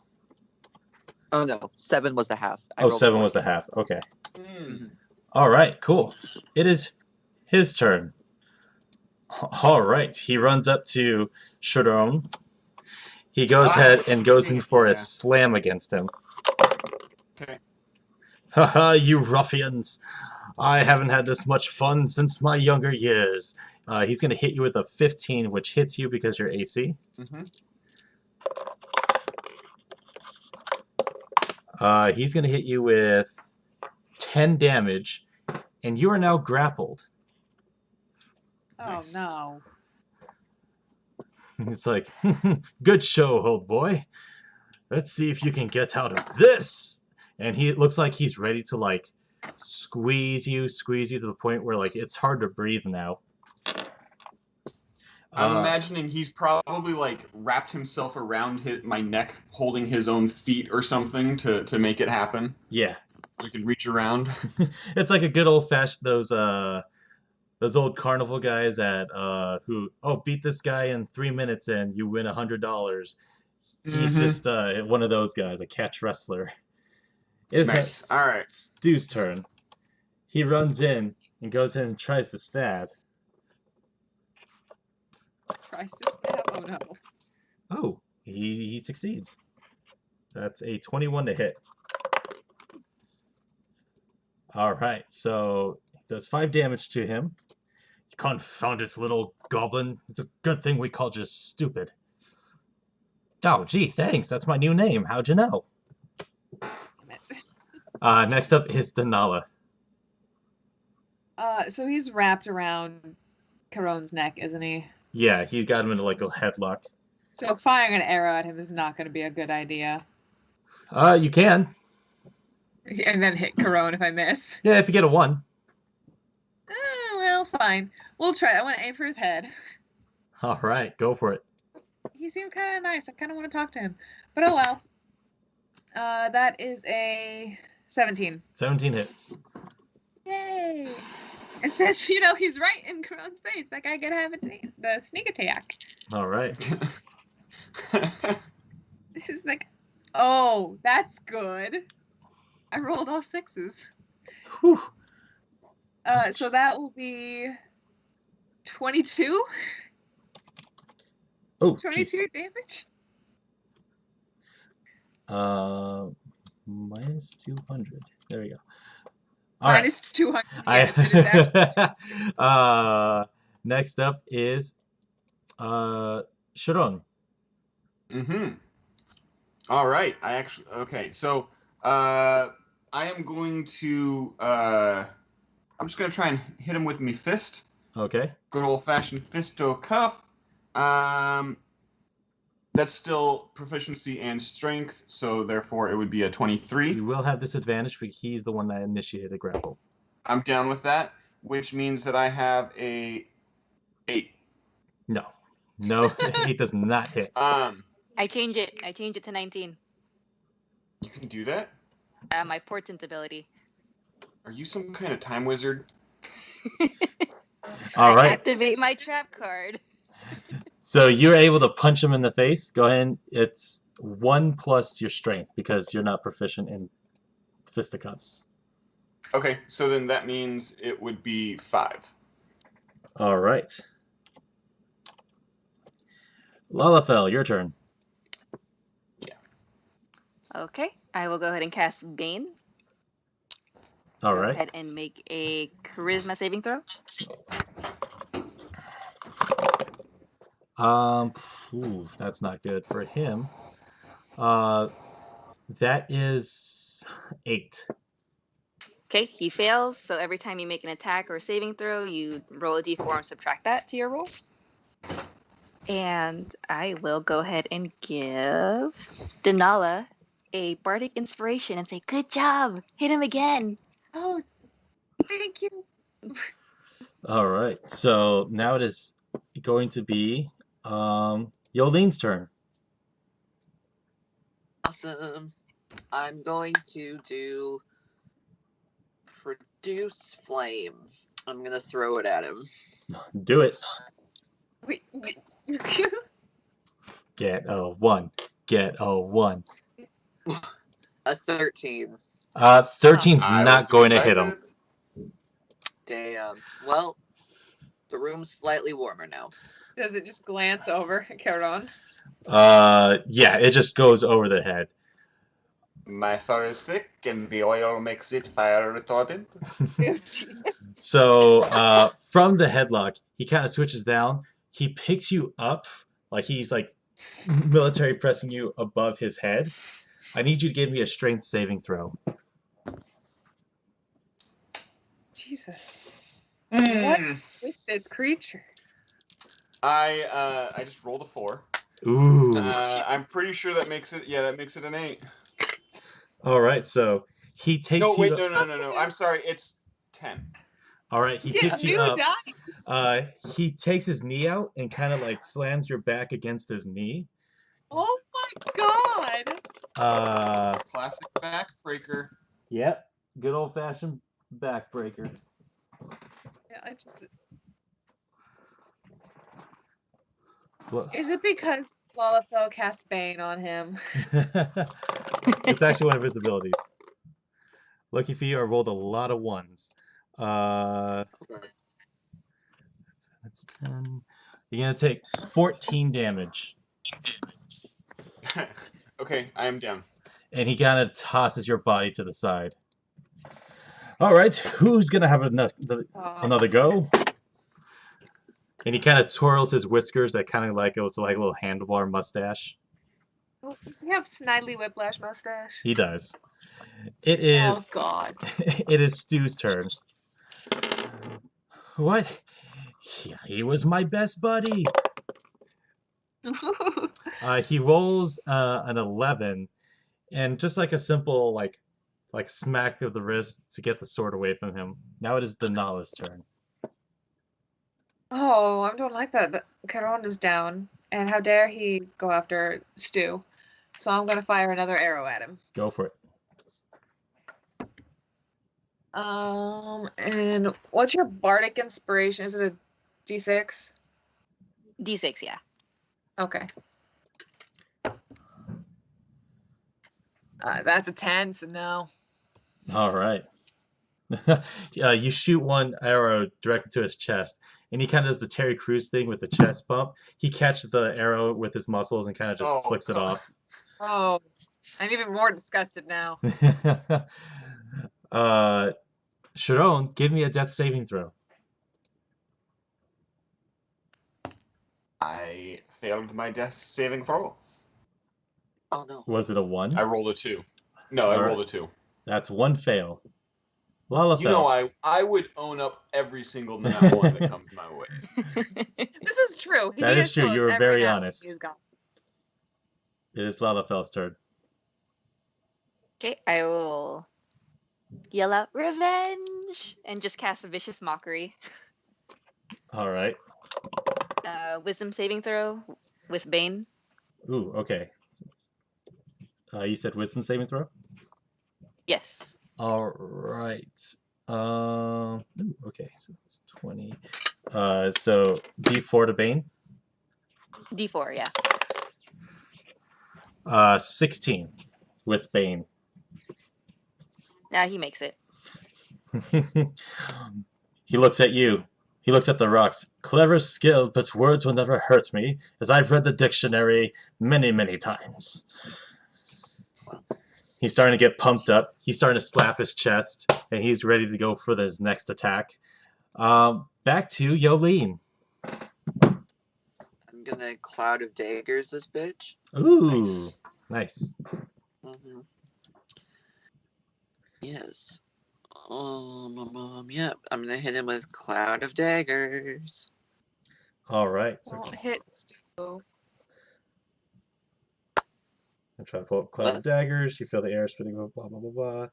Oh no, 7 was the half. I Oh, rolled 7 4. was the half. Okay. Mm. All right. Cool. It is his turn. All right. He runs up to Sharon. He goes ahead and goes in for a slam against him. Okay. Haha, you ruffians. I haven't had this much fun since my younger years. He's going to hit you with a 15, which hits you because you're AC. Mm-hmm. He's going to hit you with 10 damage, and you are now grappled. Oh Nice. no. It's like, good show, old boy. Let's see if you can get out of this. And it looks like he's ready to like squeeze you to the point where like it's hard to breathe now. I'm imagining he's probably like wrapped himself around my neck, holding his own feet or something to make it happen. Yeah. We can reach around. It's like a good old fashioned those old carnival guys that who beat this guy in 3 minutes and you win $100. He's just one of those guys, a catch wrestler. It is Nice. All right. Stu's turn. He runs in and goes in and tries to stab. Tries to stab. Oh no. Oh, he succeeds. That's a 21 to hit. All right, so it does 5 damage to him. Confound it, little goblin. It's a good thing we called you stupid. Oh, gee, thanks. That's my new name. How'd you know? Next up is Denala. So he's wrapped around Caron's neck, isn't he? Yeah, he's got him into like a headlock. So firing an arrow at him is not going to be a good idea. You can. And then hit Caron if I miss. Yeah, if you get a 1. Well, fine. We'll try. I want to aim for his head. All right, go for it. He seems kind of nice. I kind of want to talk to him. But oh well. That is a 17. 17 hits. Yay! And since, he's right in Caron's face, that guy can have the sneak attack. All right. He's like, oh, that's good. I rolled all 6s. Whew. So that will be 22? Oh, 22 damage? minus 200. There we go. All right. Minus 200. Yes, it is actually. Next up is Sharon. Mm-hmm. All right. Okay. So I am going to I'm just gonna try and hit him with my fist. Okay. Good old fashioned fisto cuff. That's still proficiency and strength, so therefore it would be a 23. You will have disadvantage because he's the one that initiated the grapple. I'm down with that, which means that I have a 8. No, 8 does not hit. I change it. I change it to 19. You can do that? My portent ability. Are you some kind of time wizard? All right. Activate my trap card. So you're able to punch him in the face. Go ahead. It's 1 plus your strength because you're not proficient in fisticuffs. Okay, so then that means it would be 5. All right. Lalafell, your turn. Okay, I will go ahead and cast Bane. All Go right. ahead and make a charisma saving throw. That's not good for him. That is 8. Okay, he fails. So every time you make an attack or a saving throw, you roll a d4 and subtract that to your roll. And I will go ahead and give Denala a bardic inspiration and say, "Good job! Hit him again!" Oh, thank you. All right. So now it is going to be Yolene's turn. Awesome. I'm going to do produce flame. I'm gonna throw it at him. Do it. Wait, Get a 1. Get a 1. A 13. 13's I not was going to hit him. excited. Damn. Well, the room's slightly warmer now. Does it just glance over at Charon? Yeah, it just goes over the head. My fur is thick, and the oil makes it fire retardant. Oh, Jesus. So from the headlock, he kind of switches down. He picks you up like he's like military pressing you above his head. I need you to give me a strength saving throw. Jesus. Mm. What with this creature? I just rolled a 4. Ooh. I'm pretty sure that makes it. Yeah, that makes it an 8. All right, so he takes No, you. wait, no. I'm sorry. It's 10. All right, he Get picks you new up. dice. He takes his knee out and kind of like slams your back against his knee. Oh my god. Classic backbreaker. Yep, good old fashioned backbreaker. Yeah, I just. Look. Is it because Lalafell cast Bane on him? It's actually one of his abilities. Lucky for you, I rolled a lot of 1s. That's 10. You're gonna take 14 damage. Okay, I am down. And he kind of tosses your body to the side. All right, who's gonna have another go? And he kind of twirls his whiskers that kind of like it's like a little handlebar mustache. Oh, does he have Snidely Whiplash mustache? He does. It is. Oh god. It is Stu's turn. What? He was my best buddy. He rolls an 11, and just like a simple like smack of the wrist to get the sword away from him. Now it is Denala's turn. Oh, I don't like that. Charon is down, and how dare he go after Stu? So I'm gonna fire another arrow at him. Go for it. And what's your bardic inspiration? Is it a D6? D6, yeah. Okay. That's a 10, so no. All right. You shoot one arrow directly to his chest, and he kind of does the Terry Crews thing with the chest bump. He catches the arrow with his muscles and kind of just flicks it off. Oh, I'm even more disgusted now. Sharon, give me a death saving throw. I failed my death saving throw. Oh no. Was it a 1? I rolled a 2. No, I rolled a 2. That's 1 fail. Lalafell. You know, I would own up every single nat 1 that comes my way. This is true. That is true. You were very honest. It is Lalafell's turn. Okay, I will yell out "Revenge" and just cast a vicious mockery. All right. Wisdom saving throw with Bane. Ooh, okay. You said wisdom saving throw? Yes. All right. Ooh, okay, so it's 20. So D4 to Bane? D4, yeah. 16 with Bane. Now he makes it. He looks at you. He looks at the rocks. Clever, skilled, but words will never hurt me, as I've read the dictionary many, many times. He's starting to get pumped up. He's starting to slap his chest, and he's ready to go for his next attack. Back to Yolene. I'm gonna Cloud of Daggers this bitch. Ooh, Nice. nice. Mm-hmm. Yes. Yep. I'm gonna hit him with Cloud of Daggers. All right. So Won't hit Stu. I'm trying to pull up Cloud of Daggers. You feel the air spinning, blah, blah, blah,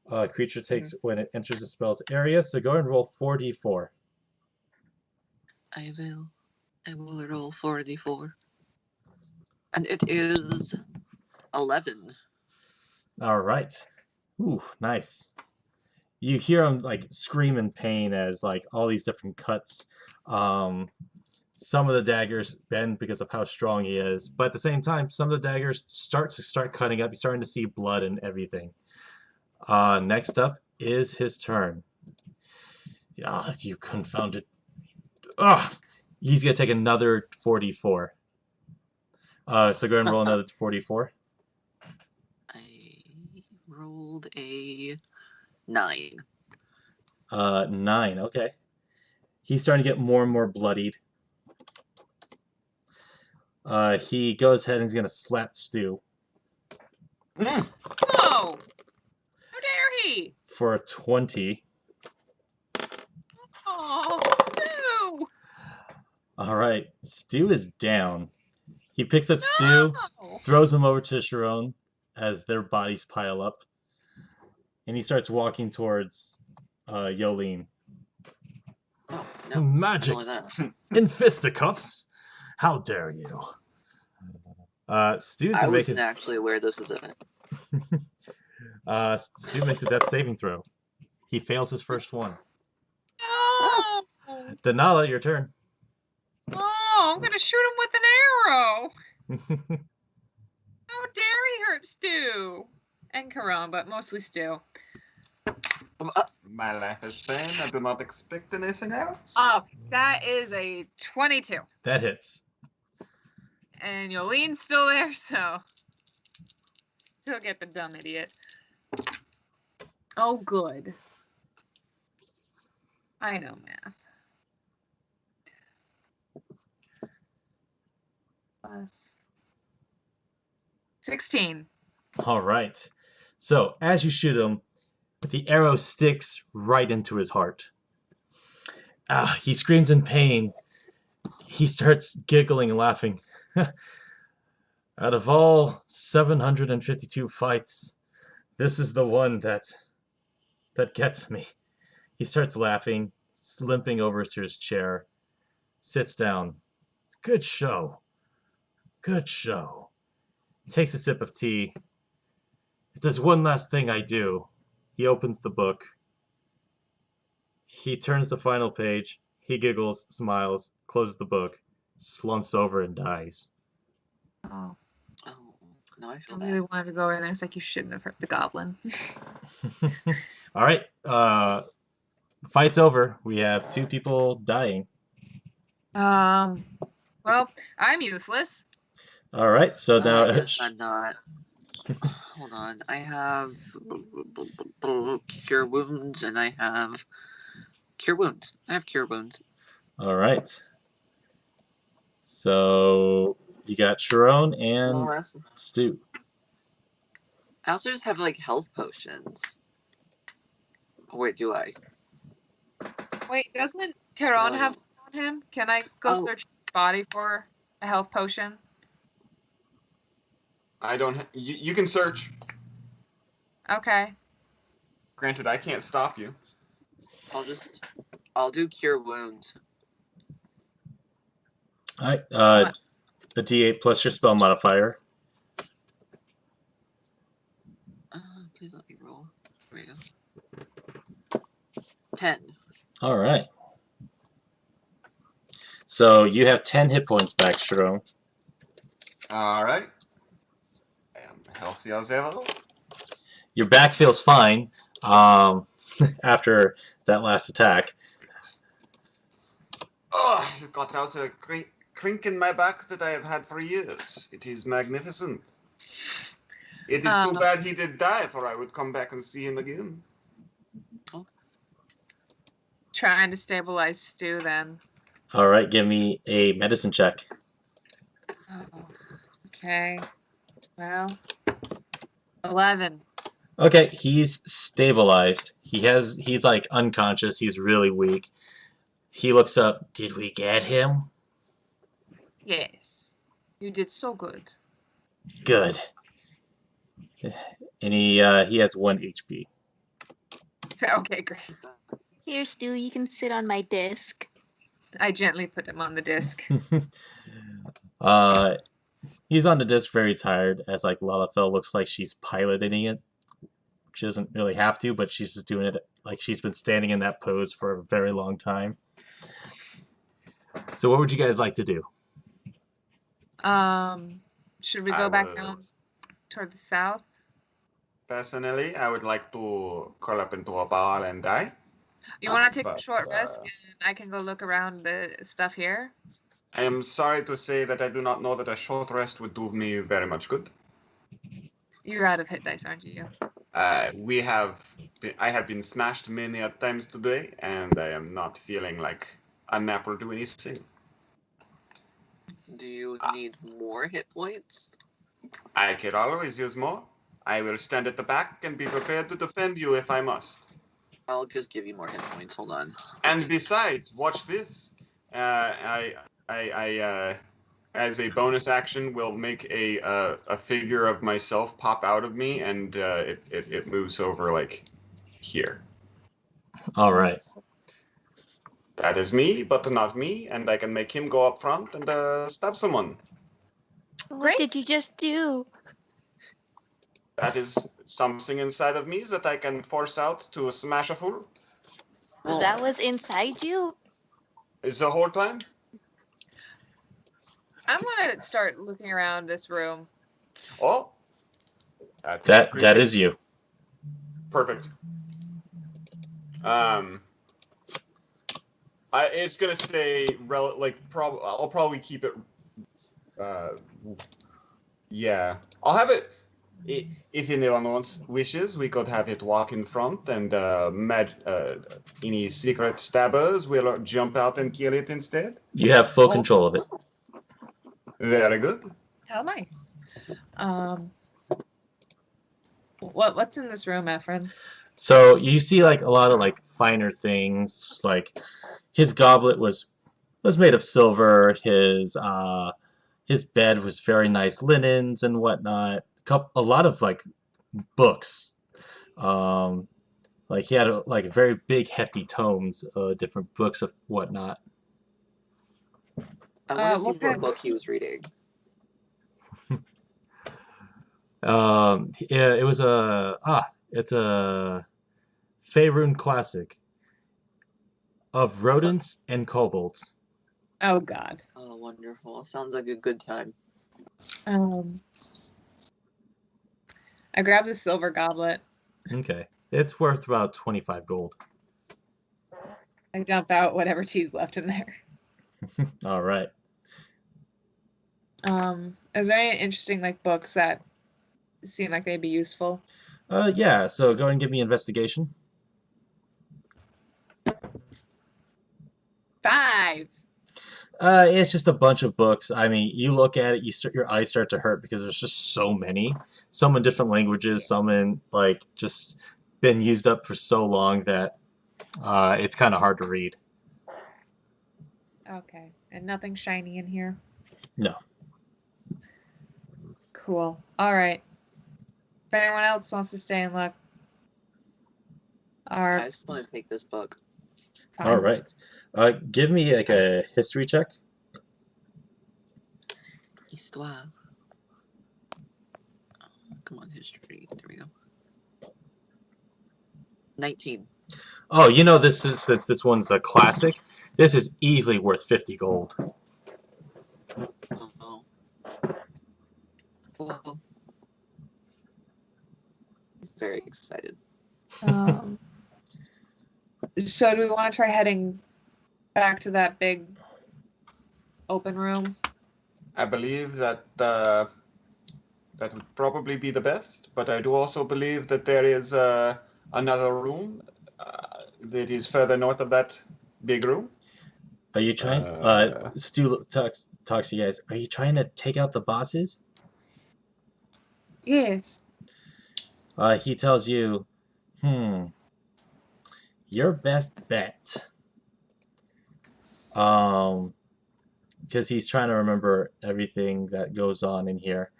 blah. Creature takes when it enters the spell's area, so go and roll 4d4. I will roll 4d4. And it is 11. All right. Ooh, nice. You hear him like scream in pain as like all these different cuts. Some of the daggers bend because of how strong he is, but at the same time, some of the daggers start cutting up. You're starting to see blood and everything. Next up is his turn. Ah, you confounded. Ugh. He's gonna take another 4d4. So go ahead and roll another 4d4. I rolled a 9. 9. Okay. He's starting to get more and more bloodied. He goes ahead and he's gonna slap Stu Mm. Oh! How dare he? for a 20. Oh, Stu! All right, Stu is down. He picks up Stu, No! throws him over to Sharon as their bodies pile up, and he starts walking towards Yolene. Oh, no. Magic Only that. in fisticuffs! How dare you? Stu's I gonna make wasn't his. actually aware this was a... Stu makes a death saving throw. He fails his first one. No! Denala, your turn. Oh, I'm gonna shoot him with an arrow. How dare he hurt Stu? And Karan, but mostly Stu. My life is fine. I do not expect anything else. Oh, that is a 22. That hits. And Yolene's still there, so still get the dumb idiot. Oh, good. I know math. Plus 16. All right. So as you shoot him, the arrow sticks right into his heart. He screams in pain. He starts giggling and laughing. Out of all 752 fights, this is the one that gets me. He starts laughing, limping over to his chair, sits down. Good show. Good show. Takes a sip of tea. If there's one last thing I do, he opens the book. He turns the final page. He giggles, smiles, closes the book, slumps over, and dies. Oh, Oh, no, I I feel really bad. wanted to go in there. It's like you shouldn't have hurt the goblin. All right. Fight's over. We have 2 people dying. Well, I'm useless. All right. So now, I guess I'm not. Hold on. I have Cure Wounds, and I have Cure Wounds. I have Cure Wounds. all right. So you got Sharon and Well, Stu. I also just have like health potions. Oh, wait, do I? Wait, doesn't Karan No. have some on him? Can I go Oh. search his body for a health potion? I don't. You can search. Okay. Granted, I can't stop you. I'll do Cure Wounds. All right. much? A D8 plus your spell modifier. Please let me roll. Here we go. 10. All right. So you have 10 hit points back, Sharon. All right. I am healthy as ever. Your back feels fine after that last attack. Oh, I got out a crink in my back that I have had for years. It is magnificent. It is too bad he did die, for I would come back and see him again. Trying to stabilize Stu then. All right, give me a medicine check. Oh, okay. Well, 11. Okay, he's stabilized. He's like unconscious. He's really weak. He looks up. Did we get him? Yes. You did so good. Good. And he has 1 HP. Okay, great. Here, Stu, you can sit on my disc. I gently put him on the disc. He's on the disc, very tired, as like Lalafell looks like she's piloting it. She doesn't really have to, but she's just doing it like she's been standing in that pose for a very long time. So what would you guys like to do? Should we go back down toward the south? Personally, I would like to curl up into a ball and die. You want to take a short rest, and I can go look around the stuff here? I am sorry to say that I do not know that a short rest would do me very much good. You're out of hit dice, aren't you? I have been smashed many a times today, and I am not feeling like a nap will do anything. Do you need more hit points? I could always use more. I will stand at the back and be prepared to defend you if I must. I'll just give you more hit points. Hold on. And besides, watch this. As a bonus action, will make a figure of myself pop out of me, and it moves over like here. All right. That is me, but not me, and I can make him go up front and stab someone. What did you just do? That is something inside of me that I can force out to smash a fool. That was inside you? Is the whole time? I'm gonna start looking around this room. Oh, That is you. Perfect. It's gonna stay I'll probably keep it. Yeah, I'll have it. If anyone wishes, we could have it walk in front, and any secret stabbers will jump out and kill it instead. You have full control of it. Very good. How nice. What's in this room, Efren? So you see like a lot of like finer things. Like his goblet was made of silver. His bed was very nice linens and whatnot. A lot of like books. Like he had like very big hefty tomes, different books of whatnot. I want to see what what kind- book he was reading. Yeah, it's a Faerun classic of rodents and kobolds. Oh God. Oh, wonderful. Sounds like a good time. I grabbed a silver goblet. Okay, it's worth about 25 gold. I dump out whatever cheese left in there. All right. Is there any interesting like books that seem like they'd be useful? Yeah. So go and give me investigation. 5. It's just a bunch of books. I mean, you look at it, your eyes start to hurt because there's just so many. Some in different languages, some in like just been used up for so long that it's kind of hard to read. Okay, and nothing shiny in here. No. Cool. All right. If anyone else wants to stay and look, I just want to take this book. fine. All right. Give me like a history check. Histoire. Come on, history. There we go. 19. Oh, you know this is since this one's a classic. This is easily worth 50 gold. Oh. Well, very excited. So do we want to try heading back to that big open room? I believe that That would probably be the best. But I do also believe that there is another room that is further north of that big room. Are you trying? Stu talks to you guys. Are you trying to take out the bosses? Yes. He tells you, your best bet. Because he's trying to remember everything that goes on in here.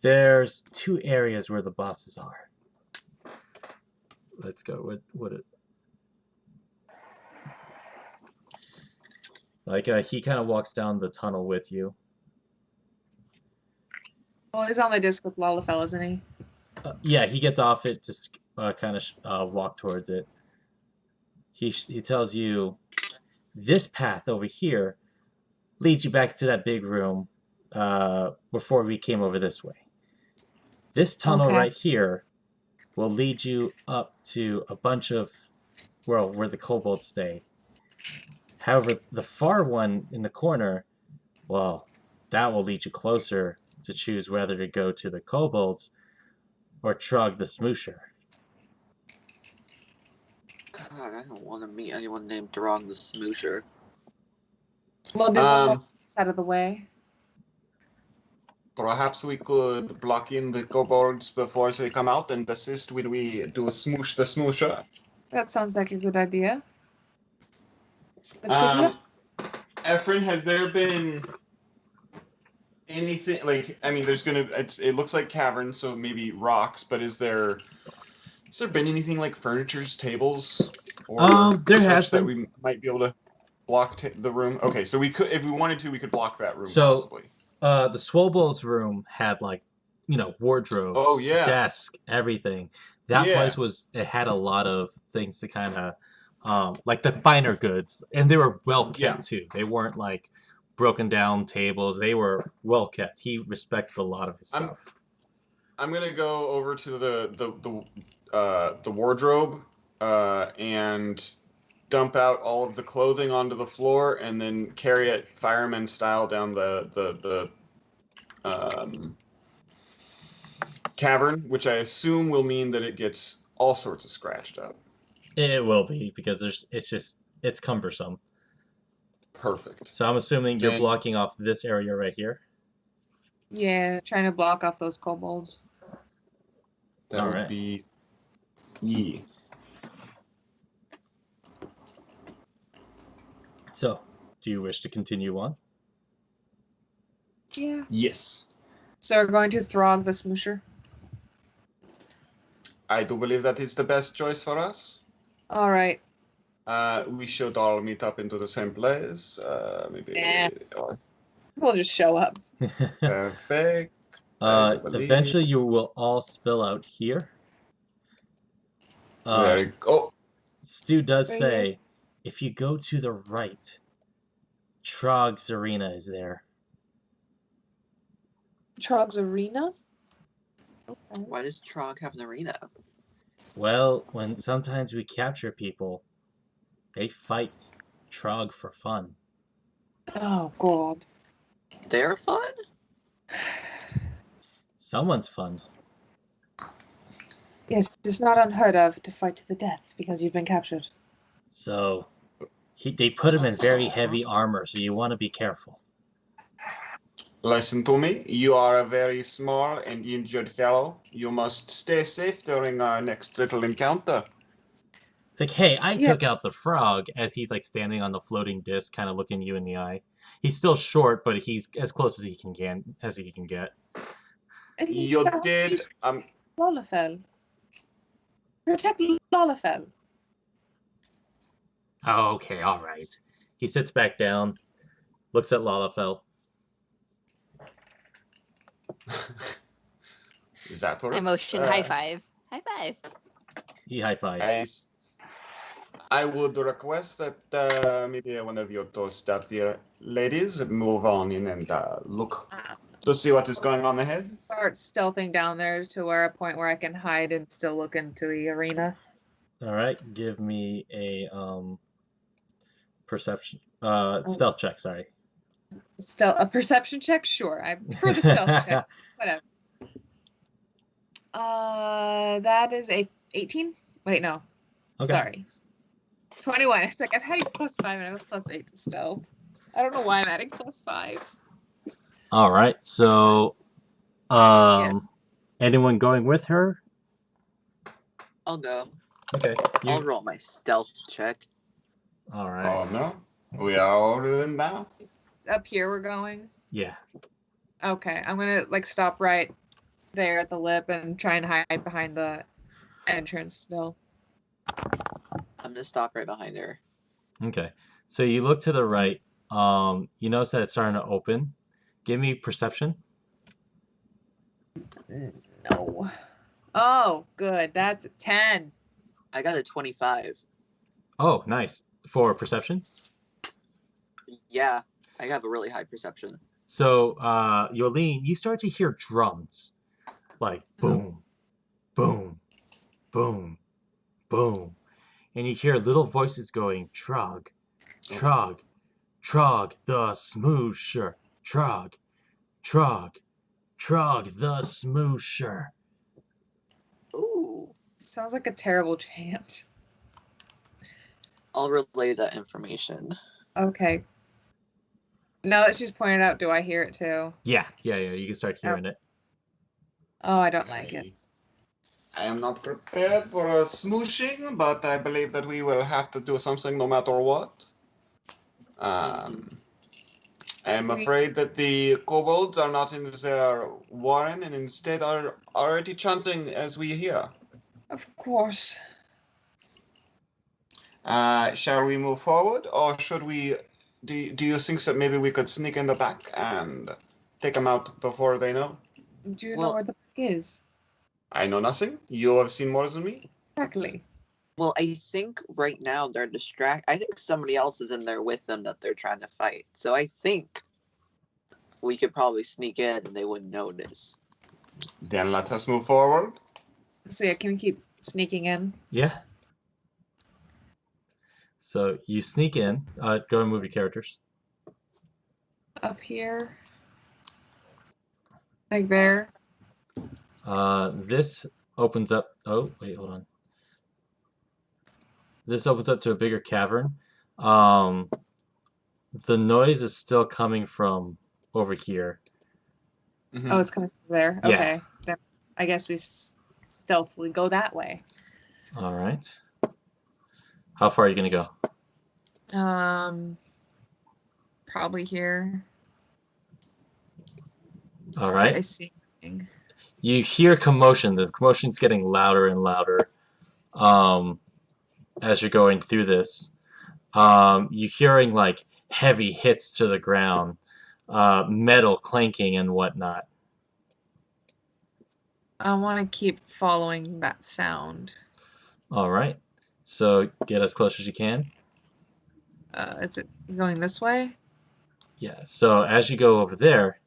There's 2 areas where the bosses are. Let's go. He kind of walks down the tunnel with you. Well, he's on the disc with Lalafell, isn't he? Yeah, he gets off it to kind of walk towards it. He tells you, this path over here leads you back to that big room before we came over this way. This tunnel right here will lead you up to a bunch of, where the kobolds stay. However, the far one in the corner, well, that will lead you closer to choose whether to go to the kobolds or Trog the Smoosher. God, I don't want to meet anyone named Drog the Smoosher. Well, do one out of the way. Perhaps we could block in the kobolds before they come out and assist when we do a smoosh the smoosher. That sounds like a good idea. Efren, has there been anything like? I mean, it looks like caverns, so maybe rocks. But has there been anything like furnitures, tables, or there has that been. we might be able to block the room? Okay, so we could, if we wanted to, we could block that room possibly. The Swobol's room had wardrobes, desk, everything. That place had a lot of things to kind of like the finer goods, and they were well kept too. They weren't like broken down tables. They were well kept. He respected a lot of his stuff. I'm gonna go over to the wardrobe and dump out all of the clothing onto the floor, and then carry it fireman style down the cavern, which I assume will mean that it gets all sorts of scratched up. It will be, because it's cumbersome. Perfect. So I'm assuming you're blocking off this area right here. Yeah, trying to block off those kobolds. That would be So, do you wish to continue on? Yeah. Yes. So we're going to Throg the Smoosher? I do believe that is the best choice for us. All right. We should all meet up into the same place. Maybe. We'll just show up. Perfect. Eventually, you will all spill out here. Very go. Stu does say, if you go to the right, Trog's arena is there. Trog's arena? Okay. Why does Trog have an arena? Well, when sometimes we capture people, they fight Trog for fun. Oh, God. They're fun? Someone's fun. Yes, it's not unheard of to fight to the death because you've been captured. So, they put him in very heavy armor, so you want to be careful. Listen to me. You are a very small and injured fellow. You must stay safe during our next little encounter. It's like, hey, I took out the frog, as he's like standing on the floating disc, kind of looking you in the eye. He's still short, but he's as close as he can get. You did. Lalafell. Protect Lalafell. Oh, okay, all right. He sits back down, looks at Lalafell. Is that what Emotion high five. High five. He high fives. I would request that maybe one of your two stuffier ladies move on in and look to see what is going on ahead. Start stealthing down there to a point where I can hide and still look into the arena. All right, give me a perception stealth check. Sorry. A perception check? Sure. I prefer the stealth check. Whatever. That is a 18? Wait, no. Okay. Sorry. 21. It's like I've had +5 and I have a +8 to stealth. I don't know why I'm adding +5. All right. So, Yes. anyone going with her? I'll go. Okay. I'll roll my stealth check. All right. Oh no, we are all in now. Up here we're going. Yeah. Okay, I'm gonna like stop right there at the lip and try and hide behind the entrance still. I'm gonna stop right behind her. Okay. So you look to the right. You notice that it's starting to open. Give me perception. No. Oh, good. That's a 10. I got a 25. Oh, nice. For perception. Yeah, I have a really high perception. So, Yolene, you start to hear drums. Like boom, boom, boom, boom. And you hear little voices going, Trog, Trog, Trog the Smoosher, Trog, Trog, Trog the Smoosher. Ooh. Sounds like a terrible chant. I'll relay that information. Okay. Now that she's pointed out, do I hear it too? Yeah. You can start hearing it. Oh, I don't like it. I am not prepared for a smooshing, but I believe that we will have to do something no matter what. I am afraid that the kobolds are not in their warren and instead are already chanting as we hear. Of course. Shall we move forward, or should we? Do you think that maybe we could sneak in the back and take them out before they know? Do you know Well- where the back is? I know nothing. You have seen more than me. Exactly. Well, I think right now they're I think somebody else is in there with them that they're trying to fight. So I think we could probably sneak in and they wouldn't notice. Then let us move forward. So yeah, can we keep sneaking in? Yeah. So you sneak in. Go and move your characters. Up here. Like there. This opens up. Oh, wait, hold on. This opens up to a bigger cavern. The noise is still coming from over here. Mhm. Oh, it's coming from there. Yeah. Okay. Then I guess we stealthily go that way. All right. How far are you going to go? Probably here. All I right. see anything. You hear commotion. The commotion's getting louder and louder as you're going through this. You're hearing like heavy hits to the ground, metal clanking and whatnot. I want to keep following that sound. All right. So get as close as you can. Is it going this way? Yeah. So as you go over there,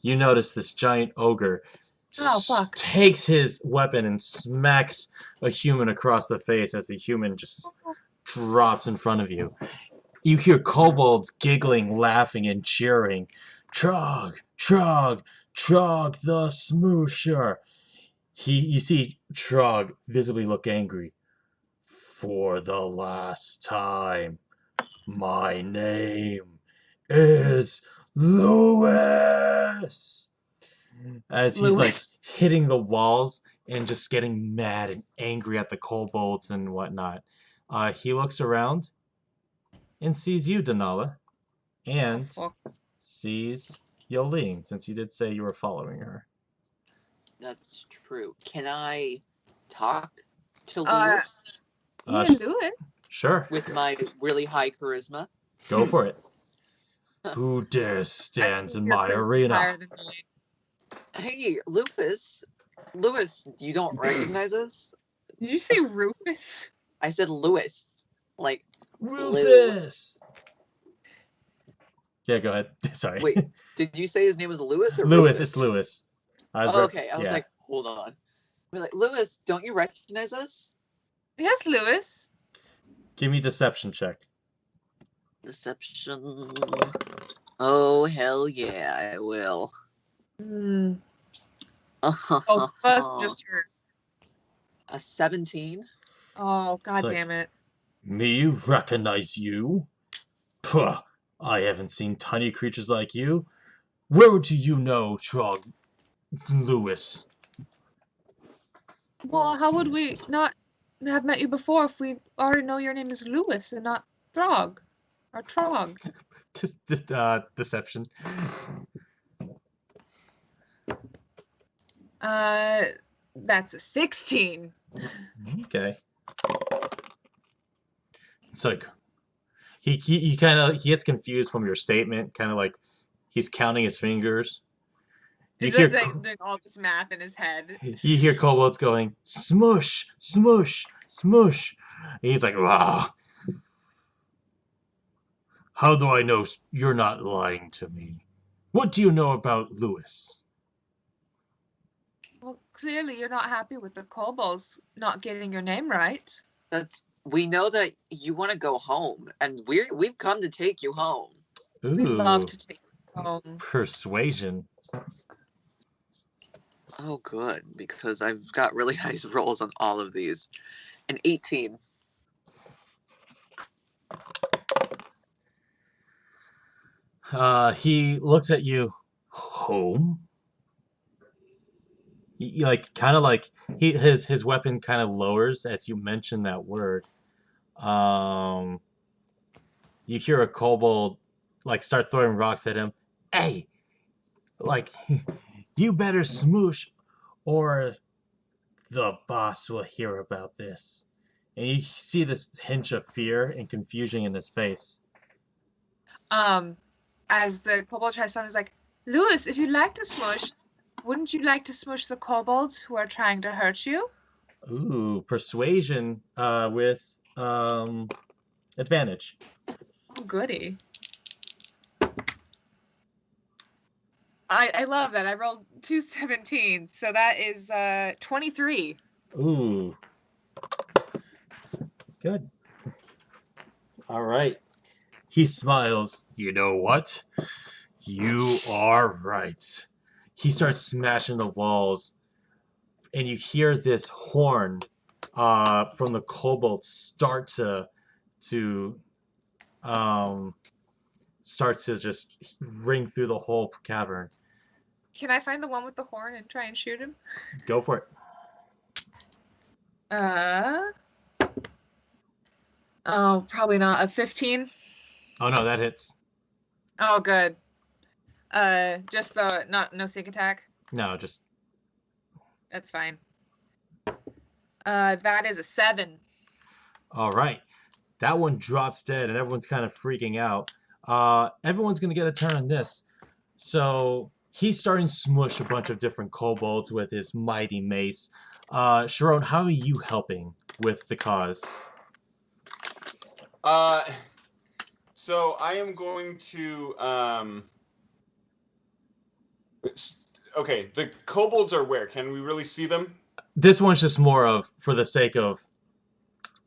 you notice this giant ogre Oh, fuck. takes his weapon and smacks a human across the face as the human just drops in front of you. You hear kobolds giggling, laughing, and cheering. Trog, Trog, Trog the Smoosher. You see Trog visibly look angry. For the last time, my name is Lewis. As he's like Lewis. hitting the walls and just getting mad and angry at the kobolds and whatnot. He looks around and sees you, Denala, and Oh, fuck. sees Yolene, since you did say you were following her. That's true. Can I talk to Uh, Lewis Yeah, sh- Lewis. Sure, with my really high charisma? go for it. Who dares stands in Your my charisma's arena? higher than mine. Hey, Lewis, you don't recognize us? Did you say Rufus? I said Lewis. Like, Rufus! Yeah, go ahead. Sorry. wait, did you say his name was Lewis or Lewis, Rufus? it's Lewis. Oh, okay, I was yeah. like, hold on. We're like, Lewis, don't you recognize us? Yes, Lewis. Give me deception check. Deception. Oh, hell yeah, I will. Mm. Oh, first just heard. A 17. Oh, god like- damn it. Me recognize you? Puh, I haven't seen tiny creatures like you. Where do you know Trog Lewis? Well, how would we not have met you before if we already know your name is Lewis and not Throg or Trog? Deception. That's a 16. Okay. It's like he kind of he gets confused from your statement, kind of like he's counting his fingers. You He's hear like doing all this math in his head. you hear kobolds going smush, smush, smush. And he's like, ah. How do I know you're not lying to me? What do you know about Lewis? Well, clearly you're not happy with the kobolds not getting your name right. We know that you want to go home, and we've come to take you home. Ooh, We'd love to take you home. persuasion. Oh, good, because I've got really nice rolls on all of these. An 18. He looks at you. Home? Like kind of like his weapon kind of lowers as you mention that word. You hear a kobold like start throwing rocks at him. Hey, like you better smoosh, or the boss will hear about this. And you see this hint of fear and confusion in his face. As the kobold tries to he's like, Lewis, if you'd like to smush, wouldn't you like to smush the kobolds who are trying to hurt you? Ooh, persuasion with advantage. Oh, goody. I love that. I rolled 2 17s, so that is 23. Ooh. Good. All right. He smiles. You know what? You are right. He starts smashing the walls, and you hear this horn from the kobold start to just ring through the whole cavern. Can I find the one with the horn and try and shoot him? Go for it. Oh, probably not. A 15? Oh no, that hits. Oh, good. Just no sneak attack? No, just That's fine. That is a 7. all right. That one drops dead, and everyone's kind of freaking out. Everyone's gonna get a turn on this. So he's starting to smush a bunch of different kobolds with his mighty mace. Sharon, how are you helping with the cause? So I am going to okay, the kobolds are where? Can we really see them? This one's just more of for the sake of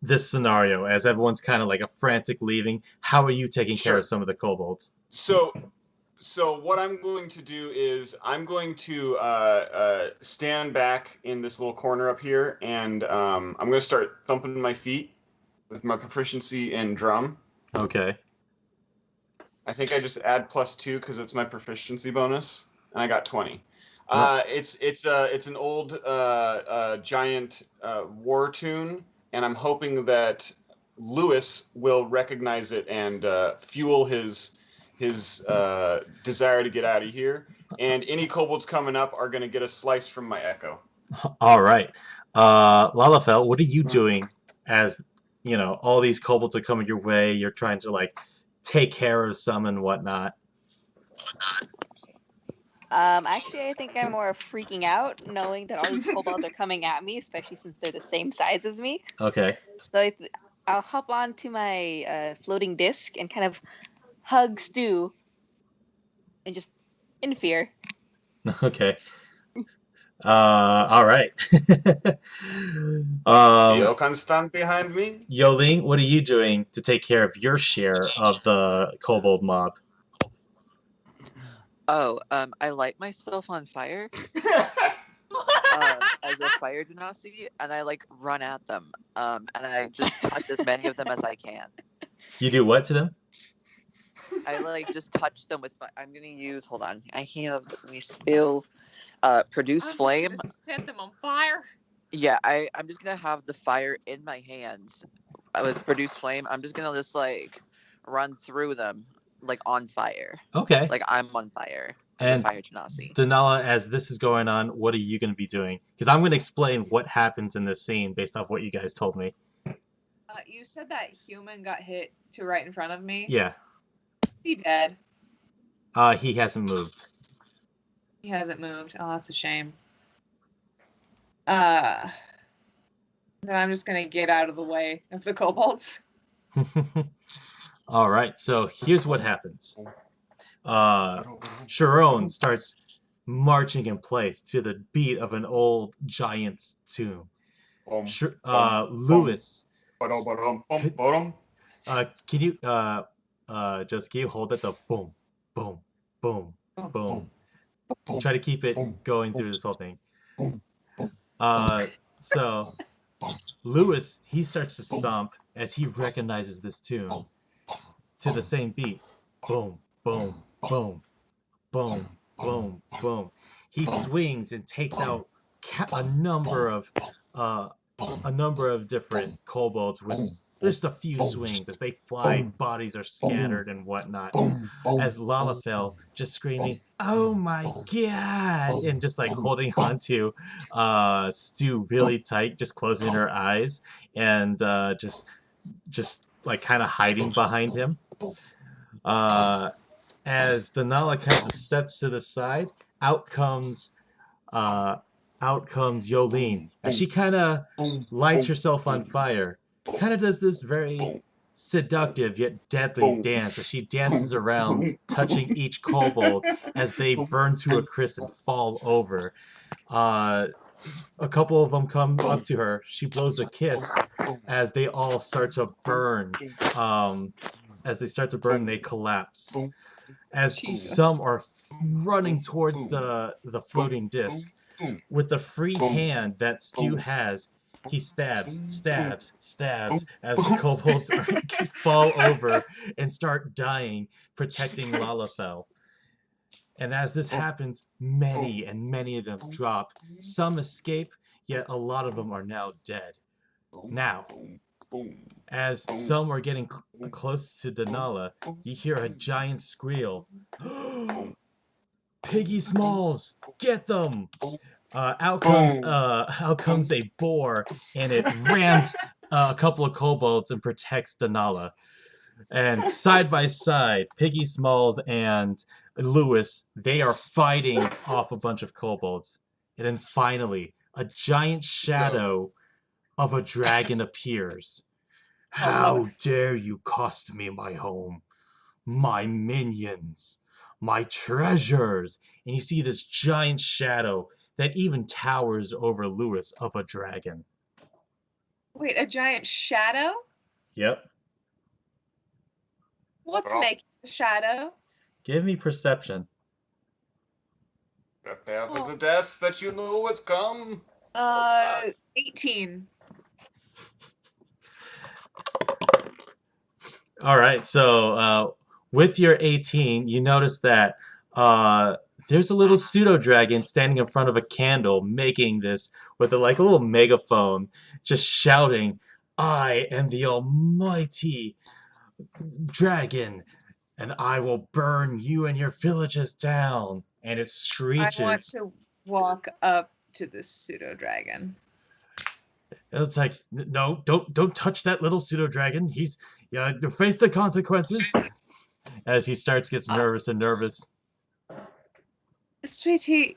this scenario, as everyone's kind of like a frantic leaving. How are you taking care of some of the kobolds? So what I'm going to do is I'm going to stand back in this little corner up here, and I'm going to start thumping my feet with my proficiency in drum. Okay. I think I just add +2 because it's my proficiency bonus, and I got 20. Right. It's an old giant war tune, and I'm hoping that Lewis will recognize it and fuel his desire to get out of here. And any kobolds coming up are going to get a slice from my echo. All right. Lalafell, what are you doing as, all these kobolds are coming your way? You're trying to, take care of some and whatnot. Actually, I think I'm more freaking out, knowing that all these kobolds are coming at me, especially since they're the same size as me. Okay. So I'll hop onto my floating disc and kind of hug Stu, and just in fear. Okay. All right. You can stand behind me. Yoling, what are you doing to take care of your share of the kobold mob? Oh, I light myself on fire as a fire genasi, and I like run at them. And I just touch as many of them as I can. You do what to them? I like just touch them with. I'm gonna use. Hold on. I have. Let me spill. Produce flame. Set them on fire. Yeah, I'm just gonna have the fire in my hands with produce flame. I'm just gonna like run through them like on fire. Okay. Like I'm on fire. And Fire genasi. Denala, as this is going on, what are you going to be doing? Because I'm going to explain what happens in this scene based off what you guys told me. You said that human got hit to right in front of me. Yeah. Is he dead? He hasn't moved. He hasn't moved. Oh, that's a shame. Then I'm just gonna get out of the way of the kobolds. All right, so here's what happens. Sharon starts marching in place to the beat of an old giant's tune. Lewis, can you just can you hold it the boom, boom, boom, boom? Try to keep it going through this whole thing. So Lewis, he starts to stomp as he recognizes this tune to the same beat. Boom, boom, boom, boom, boom, boom. He swings and takes out a number of different kobolds with just a few swings. As they fly, bodies are scattered and whatnot. As Lalafell just screaming, "Oh my god!" and just like holding on to Stu really tight, just closing her eyes and just like kind of hiding behind him. As Denala kind of steps to the side, out comes Yolene, and she kind of lights herself on fire. Kind of does this very seductive yet deadly dance as she dances around, touching each kobold as they burn to a crisp and fall over. A couple of them come up to her. She blows a kiss as they all start to burn. As they start to burn, they collapse. As some are running towards the floating disc. With the free hand that Stu has, he stabs as the kobolds fall over and start dying, protecting Lalafell. And as this happens, many of them drop. Some escape, yet a lot of them are now dead. Now, as some are getting close to Denala, you hear a giant squeal. Piggy Smalls, get them! Out comes a boar, and it rams a couple of kobolds and protects Denala. And side by side, Piggy Smalls and Lewis, they are fighting off a bunch of kobolds. And then finally, a giant shadow of a dragon appears. How dare you cost me my home, my minions, my treasures? And you see this giant shadow that even towers over Lewis of a dragon. Wait, a giant shadow? Yep. What's making a shadow? Give me perception. Prepare for the death that you knew would come. 18. All right, so with your 18, you notice that there's a little pseudo dragon standing in front of a candle, making this with a little megaphone, just shouting, "I am the almighty dragon, and I will burn you and your villages down." And it screeches. I want to walk up to this pseudo dragon. It's like, no, don't touch that little pseudo dragon. He's face the consequences. As he gets nervous. Sweetie,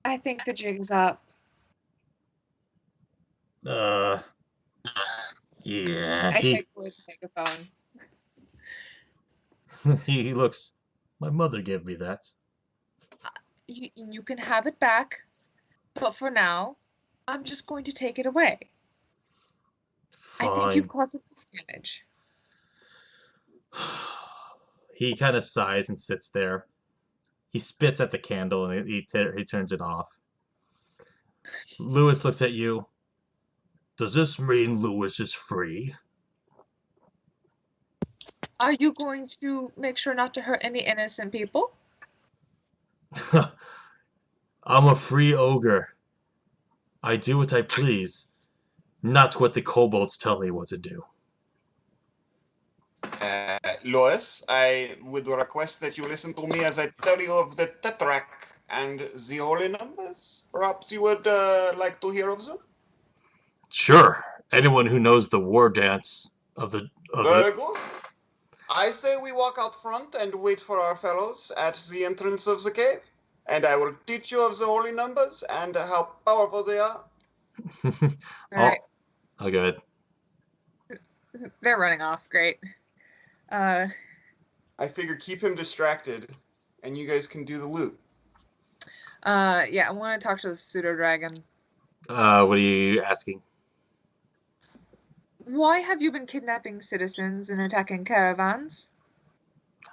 I think the jig's up. Yeah. I take away the megaphone. He looks. My mother gave me that. You can have it back. But for now, I'm just going to take it away. Fine. I think you've caused enough damage. He kind of sighs and sits there. He spits at the candle and he turns it off. Lewis looks at you. Does this mean Lewis is free? Are you going to make sure not to hurt any innocent people? I'm a free ogre. I do what I please, not what the kobolds tell me what to do. Lois, I would request that you listen to me as I tell you of the Tetrak and the holy numbers. Perhaps you would like to hear of them? Sure. Anyone who knows the war dance of the... Very good. I say we walk out front and wait for our fellows at the entrance of the cave, and I will teach you of the holy numbers and how powerful they are. All right. Oh, good. They're running off. Great. I figure keep him distracted, and you guys can do the loot. Yeah, I want to talk to the pseudo dragon. What are you asking? Why have you been kidnapping citizens and attacking caravans?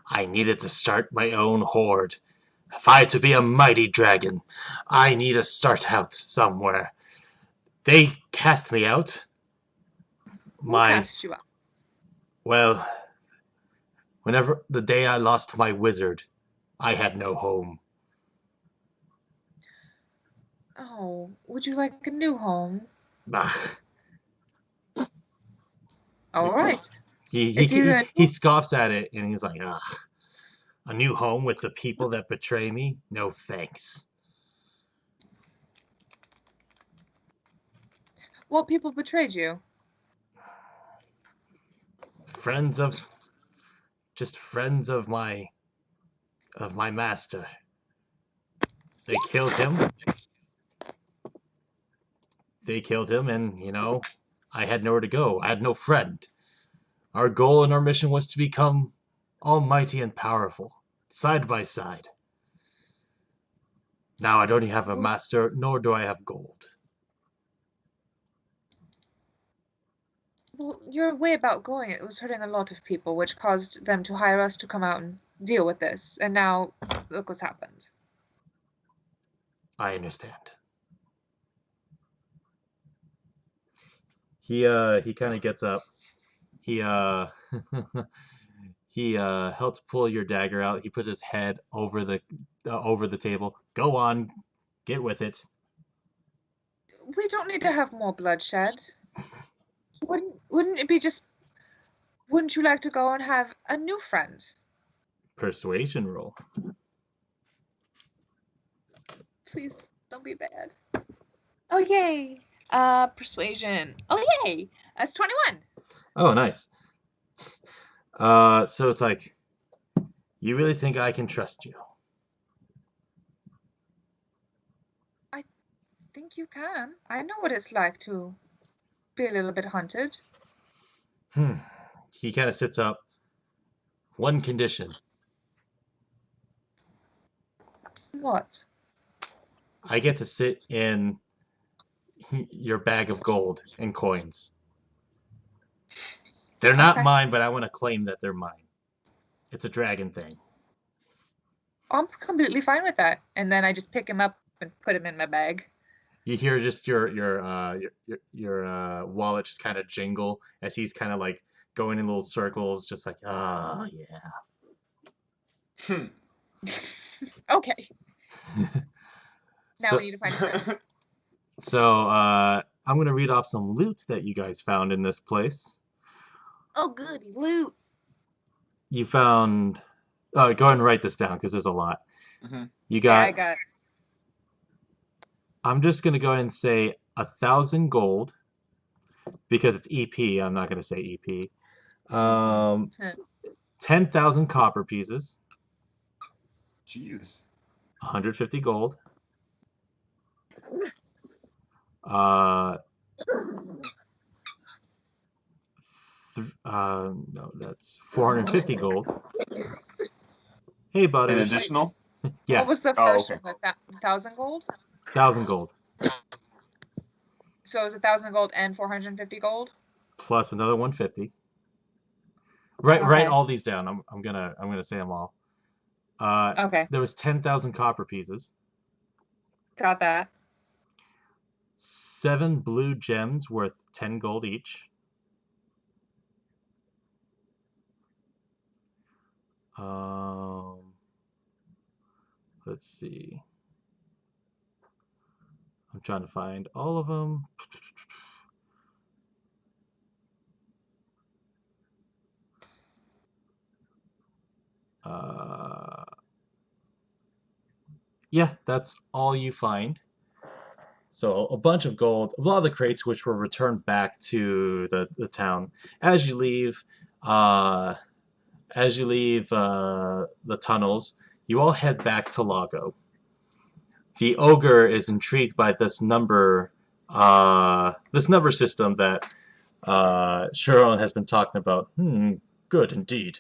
I needed to start my own horde. If I to be a mighty dragon, I need to start out somewhere. They cast me out. Who cast you out? Well, whenever the day I lost my wizard, I had no home. Oh, would you like a new home? All right. He scoffs at it and he's like, ugh. A new home with the people that betray me? No thanks. What people betrayed you? Friends of my master. They killed him. And, I had nowhere to go. I had no friend. Our goal and our mission was to become almighty and powerful, side by side. Now I don't have a master, nor do I have gold. Well, your way about going, it was hurting a lot of people, which caused them to hire us to come out and deal with this. And now, look what's happened. I understand. He kind of gets up. He he helps pull your dagger out. He puts his head over the table. Go on, get with it. We don't need to have more bloodshed. Wouldn't it be just? Wouldn't you like to go and have a new friend? Persuasion roll. Please don't be bad. Oh yay! Persuasion. Oh yay! That's 21. Oh, nice. So it's like, you really think I can trust you? I think you can. I know what it's like to be a little bit hunted. He kind of sits up. One condition. What? I get to sit in your bag of gold and coins. They're not mine, but I want to claim that they're mine. It's a dragon thing. I'm completely fine with that. And then I just pick him up and put him in my bag. You hear just your wallet just kind of jingle as he's kind of like going in little circles, just like, yeah. Okay. Now So, we need to find a friend. So I'm gonna read off some loot that you guys found in this place. Oh, goody, loot. You found. Go ahead and write this down because there's a lot. Mm-hmm. You got. Yeah, I got it. I'm just gonna go ahead and say 1,000 gold because it's EP. I'm not gonna say EP. 10,000 copper pieces. Jeez. 150 gold. No, that's 450 gold. Hey, buddy. An additional? Yeah. What was the Oh, first okay. one? 1,000 gold? 1,000 gold. So it's 1,000 gold and 450 gold. Plus another 150. Write Okay. all these down. I'm gonna say them all. Okay, There was 10,000 copper pieces. got that. 7 blue gems worth 10 gold each. Let's see. I'm trying to find all of them. Yeah, that's all you find. So a bunch of gold, a lot of the crates which were returned back to the town. As you leave, uh, the tunnels, you all head back to Lago. The ogre is intrigued by this number system that Sharon has been talking about. Good indeed.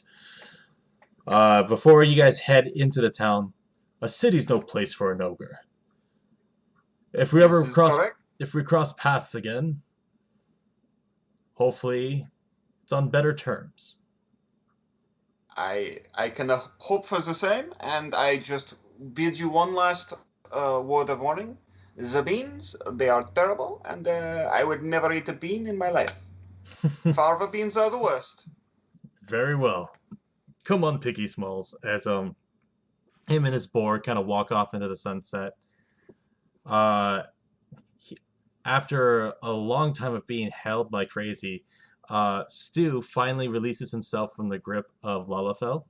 Before you guys head into the town, a city's no place for an ogre. If we ever This is correct. if we cross paths again, hopefully it's on better terms. I can hope for the same, and I just bid you one last word of warning. The beans, they are terrible, and I would never eat a bean in my life. Fava beans are the worst. Very well. Come on, Picky Smalls, as him and his boar kind of walk off into the sunset. After a long time of being held like crazy, Stu finally releases himself from the grip of Lalafell.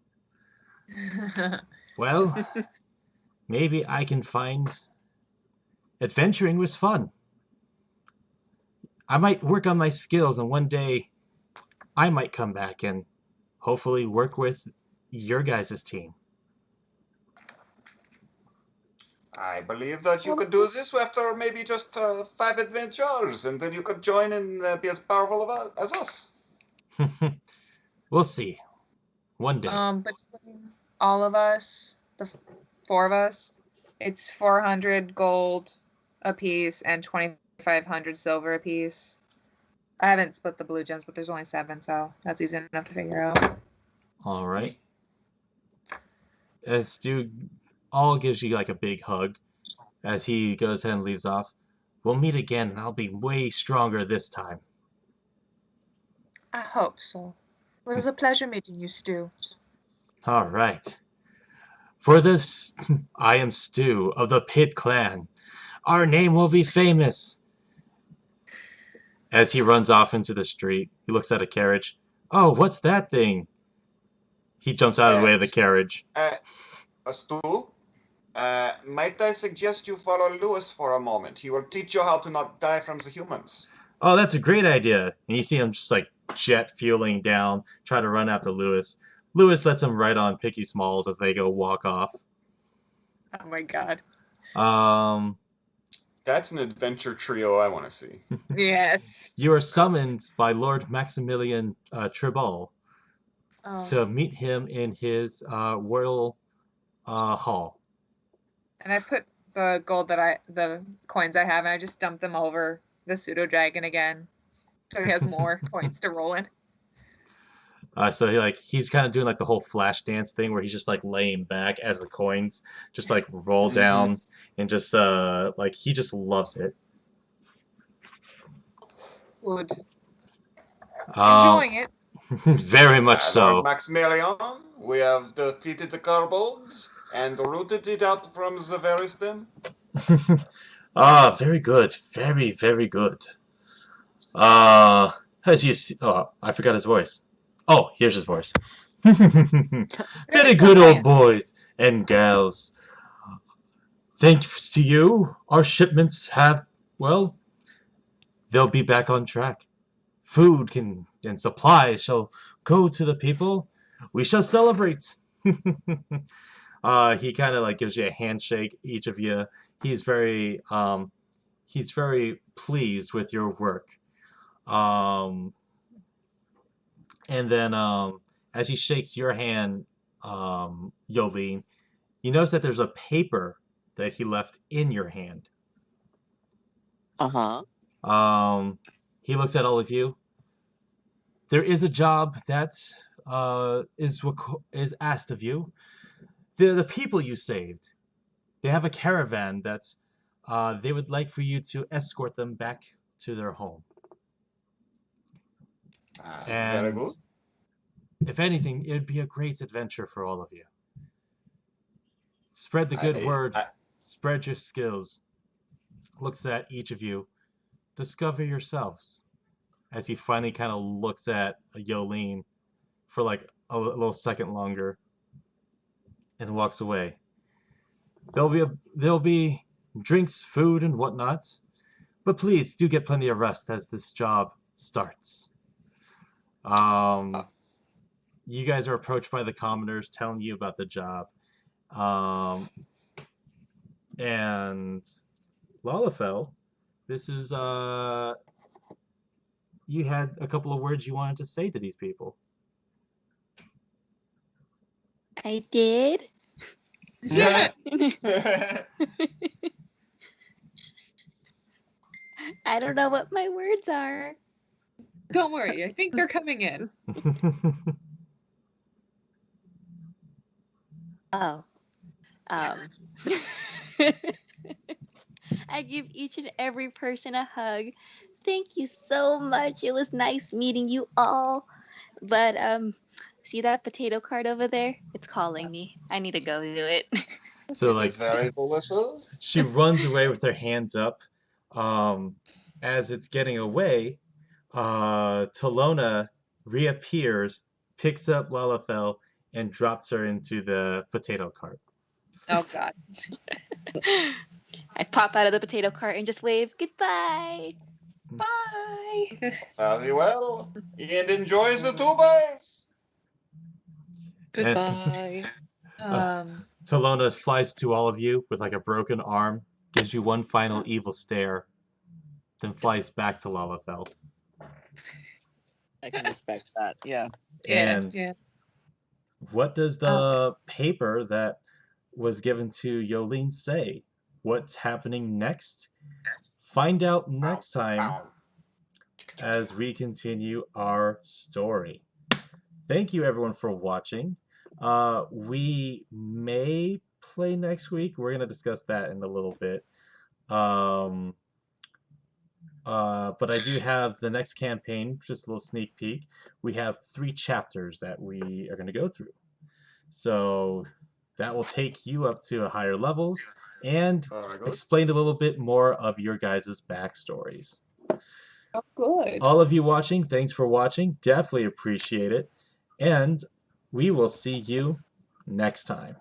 Well, maybe I can find... Adventuring was fun. I might work on my skills, and one day I might come back and hopefully work with your guys' team. I believe that you could do this after maybe just 5 adventures, and then you could join and be as powerful as us. We'll see. One day. Between all of us, the 4 of us, it's 400 gold a piece and 2,500 silver a piece. I haven't split the blue gems, but there's only 7, so that's easy enough to figure out. All right. As Stu all gives you like a big hug as he goes ahead and leaves off. We'll meet again, and I'll be way stronger this time. I hope so. It was a pleasure meeting you, Stu. All right. For this, I am Stu of the Pit Clan. Our name will be famous. As he runs off into the street, he looks at a carriage. Oh, what's that thing? He jumps out of the way of the carriage. Stu, might I suggest you follow Lewis for a moment? He will teach you how to not die from the humans. Oh, that's a great idea. And you see him just like jet fueling down, try to run after Lewis. Lewis lets him right on Picky Smalls as they go walk off. Oh my god. That's an adventure trio I want to see. Yes. You are summoned by Lord Maximilian Tribal to meet him in his royal hall. And I put the the coins I have, and I just dumped them over the pseudo dragon again, so he has more coins to roll in. So he's kind of doing like the whole flash dance thing where he's just like laying back as the coins just like roll down and just like he just loves it. Good. Enjoying it. Very much so. Lord Maximilian, we have defeated the kobolds and rooted it out from the very stem. Very good. Very, very good. As you see, I forgot his voice. Oh, here's his voice. Very good, old boys and gals. Thanks to you, our shipments have, well, they'll be back on track. Food and supplies shall go to the people. We shall celebrate. He kind of like gives you a handshake, each of you. He's very pleased with your work. And then as he shakes your hand, Yolene, you notice that there's a paper that he left in your hand. Uh-huh. He looks at all of you. There is a job that is asked of you. The people you saved, they have a caravan that they would like for you to escort them back to their home. Very And good. if anything, it'd be a great adventure for all of you. Spread the good word. Spread your skills. Looks at each of you. Discover yourselves. As he finally kind of looks at Yolene for like a little second longer and walks away. There'll be drinks, food, and whatnot, but please do get plenty of rest as this job starts. You guys are approached by the commoners telling you about the job, and Lalafell, this is you had a couple of words you wanted to say to these people. I did. Yeah. I don't know what my words are. Don't worry, I think they're coming in. Oh. I give each and every person a hug. Thank you so much. It was nice meeting you all. But see that potato cart over there? It's calling me. I need to go do it. So like It's very delicious. she runs away with her hands up. As it's getting away, Talona reappears, picks up Lalafell, and drops her into the potato cart. Oh God. I pop out of the potato cart and just wave goodbye. Bye. Very well. And enjoys the tubers. Goodbye. Talona flies to all of you with like a broken arm, gives you one final evil stare, then flies back to Lalafell. I can respect that. Yeah. And Yeah. what does the paper that was given to Yolene say? What's happening next? Find out next time as we continue our story. Thank you everyone for watching. We may play next week. We're going to discuss that in a little bit. But I do have the next campaign, just a little sneak peek. We have 3 chapters that we are going to go through. So that will take you up to higher levels and explain a little bit more of your guys' backstories. Oh, good. All of you watching, thanks for watching. Definitely appreciate it. And we will see you next time.